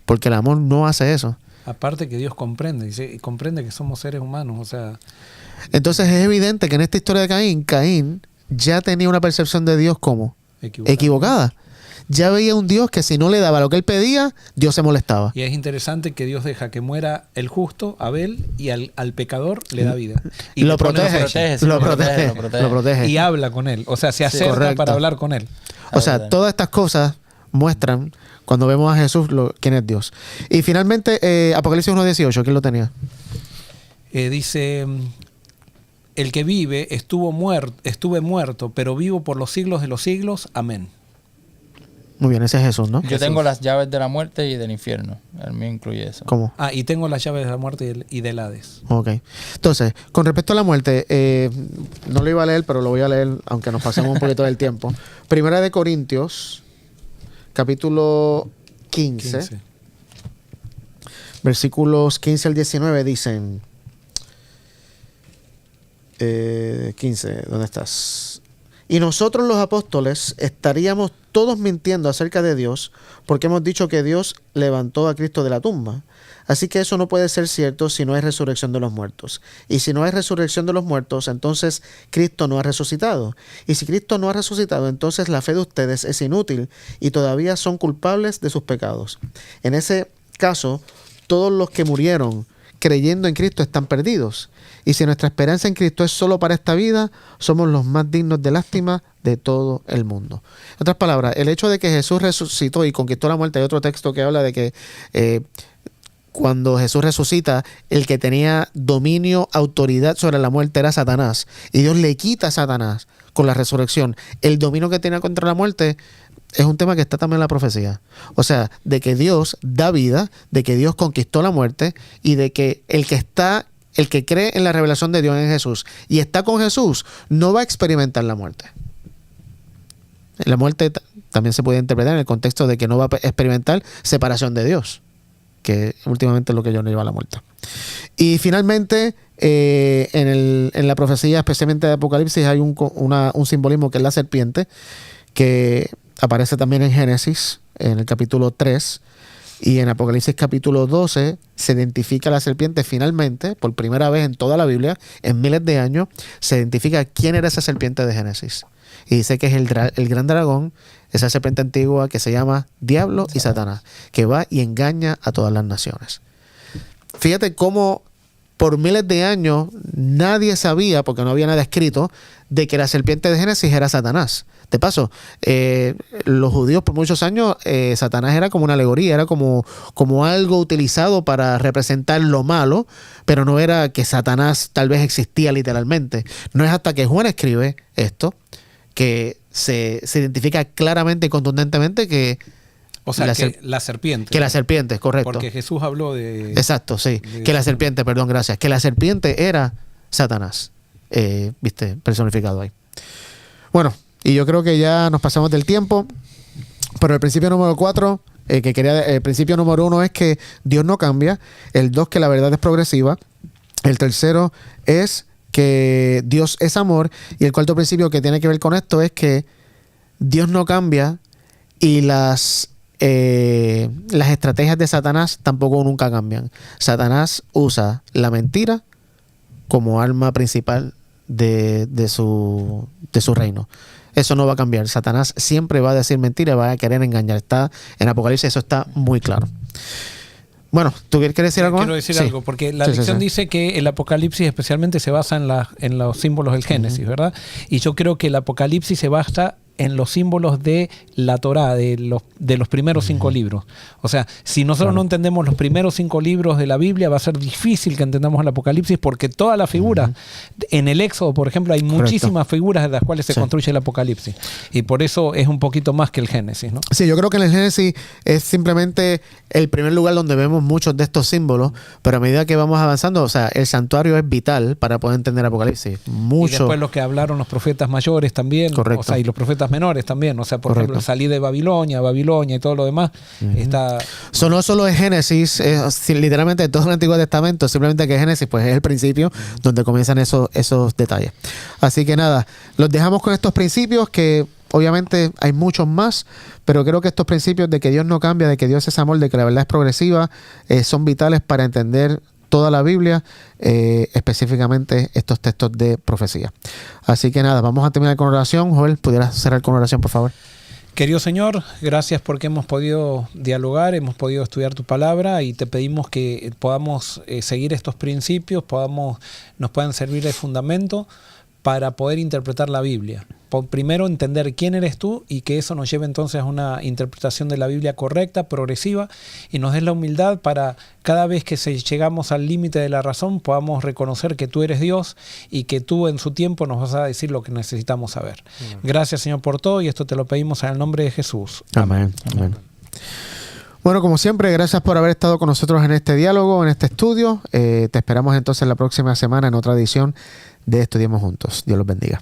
Porque el amor no hace eso. Aparte que Dios comprende, y comprende que somos seres humanos, o sea... Entonces es evidente que en esta historia de Caín ya tenía una percepción de Dios como equivocada. Ya veía un Dios que si no le daba lo que él pedía, Dios se molestaba. Y es interesante que Dios deja que muera el justo, Abel, y al pecador le da vida. Y lo le pone protege, una lo protege. Y habla con él, o sea, se acerca correcto. para hablar con él. O sea, todas estas cosas muestran, cuando vemos a Jesús, quién es Dios. Y finalmente, Apocalipsis 1:18, ¿quién lo tenía? Dice... El que vive estuve muerto, pero vivo por los siglos de los siglos. Amén. Muy bien, ese es Jesús, ¿no? Yo tengo las llaves de la muerte y del infierno. El mío incluye eso. ¿Cómo? Y tengo las llaves de la muerte y del Hades. Ok. Entonces, con respecto a la muerte, no lo iba a leer, pero lo voy a leer, aunque nos pasemos un poquito del tiempo. Primera de Corintios, capítulo 15. Versículos 15 al 19 dicen... 15, ¿dónde estás? Y nosotros los apóstoles estaríamos todos mintiendo acerca de Dios, porque hemos dicho que Dios levantó a Cristo de la tumba. Así que eso no puede ser cierto si no hay resurrección de los muertos. Y si no hay resurrección de los muertos, entonces Cristo no ha resucitado. Y si Cristo no ha resucitado, entonces la fe de ustedes es inútil y todavía son culpables de sus pecados. En ese caso, todos los que murieron creyendo en Cristo están perdidos. Y si nuestra esperanza en Cristo es solo para esta vida, somos los más dignos de lástima de todo el mundo. En otras palabras, el hecho de que Jesús resucitó y conquistó la muerte, hay otro texto que habla de que cuando Jesús resucita, el que tenía dominio, autoridad sobre la muerte era Satanás. Y Dios le quita a Satanás con la resurrección. El dominio que tenía contra la muerte es un tema que está también en la profecía. O sea, de que Dios da vida, de que Dios conquistó la muerte y de que el que cree en la revelación de Dios en Jesús y está con Jesús, no va a experimentar la muerte. La muerte también se puede interpretar en el contexto de que no va a experimentar separación de Dios, que últimamente es lo que yo no lleva a la muerte. Y finalmente, en la profecía, especialmente de Apocalipsis, hay un simbolismo que es la serpiente, que aparece también en Génesis, en el capítulo 3, y en Apocalipsis capítulo 12 se identifica la serpiente finalmente, por primera vez en toda la Biblia, en miles de años, se identifica quién era esa serpiente de Génesis. Y dice que es el gran dragón, esa serpiente antigua que se llama Diablo y Satanás, que va y engaña a todas las naciones. Fíjate cómo por miles de años nadie sabía, porque no había nada escrito, de que la serpiente de Génesis era Satanás. De paso, los judíos por muchos años, Satanás era como una alegoría, era como algo utilizado para representar lo malo, pero no era que Satanás tal vez existía literalmente. No es hasta que Juan escribe esto que se identifica claramente y contundentemente que... O sea, la serpiente. Que la serpiente, correcto. Porque Jesús habló de... Exacto, sí. Que la serpiente, perdón, gracias. Que la serpiente era Satanás. personificado ahí. Bueno, y yo creo que ya nos pasamos del tiempo, pero el principio número 4, el principio número 1 es que Dios no cambia, el 2 que la verdad es progresiva, el tercero es que Dios es amor, y el cuarto principio que tiene que ver con esto es que Dios no cambia y las estrategias de Satanás tampoco nunca cambian. Satanás usa la mentira como arma principal de su reino. Eso no va a cambiar. Satanás siempre va a decir mentira y va a querer engañar. Está en Apocalipsis, eso está muy claro. Bueno, ¿tú quieres decir algo más? Quiero decir algo, porque la lección dice que el Apocalipsis especialmente se basa en los símbolos del Génesis, ¿verdad? Y yo creo que el Apocalipsis se basa en los símbolos de la Torá, de los primeros 5 libros. O sea, si nosotros no entendemos los primeros 5 libros de la Biblia, va a ser difícil que entendamos el Apocalipsis, porque todas las figuras, en el Éxodo, por ejemplo, hay muchísimas figuras de las cuales se construye el Apocalipsis. Y por eso es un poquito más que el Génesis, ¿no? Sí, yo creo que en el Génesis es simplemente el primer lugar donde vemos muchos de estos símbolos, pero a medida que vamos avanzando, o sea, el santuario es vital para poder entender Apocalipsis. Y después lo que hablaron los profetas mayores también, correcto, o sea, y los profetas menores también, o sea, por ejemplo, salir de Babilonia y todo lo demás, está... No solo es Génesis, literalmente todo el Antiguo Testamento, simplemente que Génesis pues es el principio donde comienzan esos detalles. Así que nada, los dejamos con estos principios que obviamente hay muchos más, pero creo que estos principios de que Dios no cambia, de que Dios es amor, de que la verdad es progresiva, son vitales para entender toda la Biblia, específicamente estos textos de profecía. Así que nada, vamos a terminar con oración. Joel, ¿pudieras cerrar con oración, por favor? Querido Señor, gracias porque hemos podido dialogar, hemos podido estudiar tu palabra, y te pedimos que podamos seguir estos principios, nos puedan servir de fundamento para poder interpretar la Biblia. Primero, entender quién eres tú, y que eso nos lleve entonces a una interpretación de la Biblia correcta, progresiva, y nos des la humildad para cada vez que llegamos al límite de la razón podamos reconocer que tú eres Dios y que tú en su tiempo nos vas a decir lo que necesitamos saber. Gracias, Señor, por todo, y esto te lo pedimos en el nombre de Jesús. Amén. Amén. Bueno, como siempre, gracias por haber estado con nosotros en este diálogo, en este estudio. Te esperamos entonces la próxima semana en otra edición de Estudiemos Juntos. Dios los bendiga.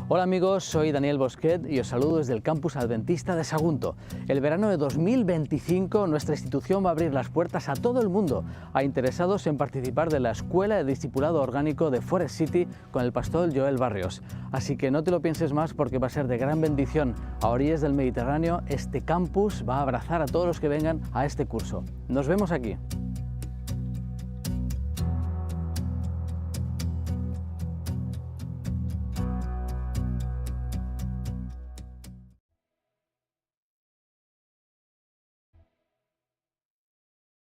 Hola amigos, soy Daniel Bosquet y os saludo desde el Campus Adventista de Sagunto. El verano de 2025 nuestra institución va a abrir las puertas a todo el mundo, a interesados en participar de la Escuela de Discipulado Orgánico de Forest City con el pastor Joel Barrios. Así que no te lo pienses más, porque va a ser de gran bendición. A orillas del Mediterráneo, este campus va a abrazar a todos los que vengan a este curso. Nos vemos aquí.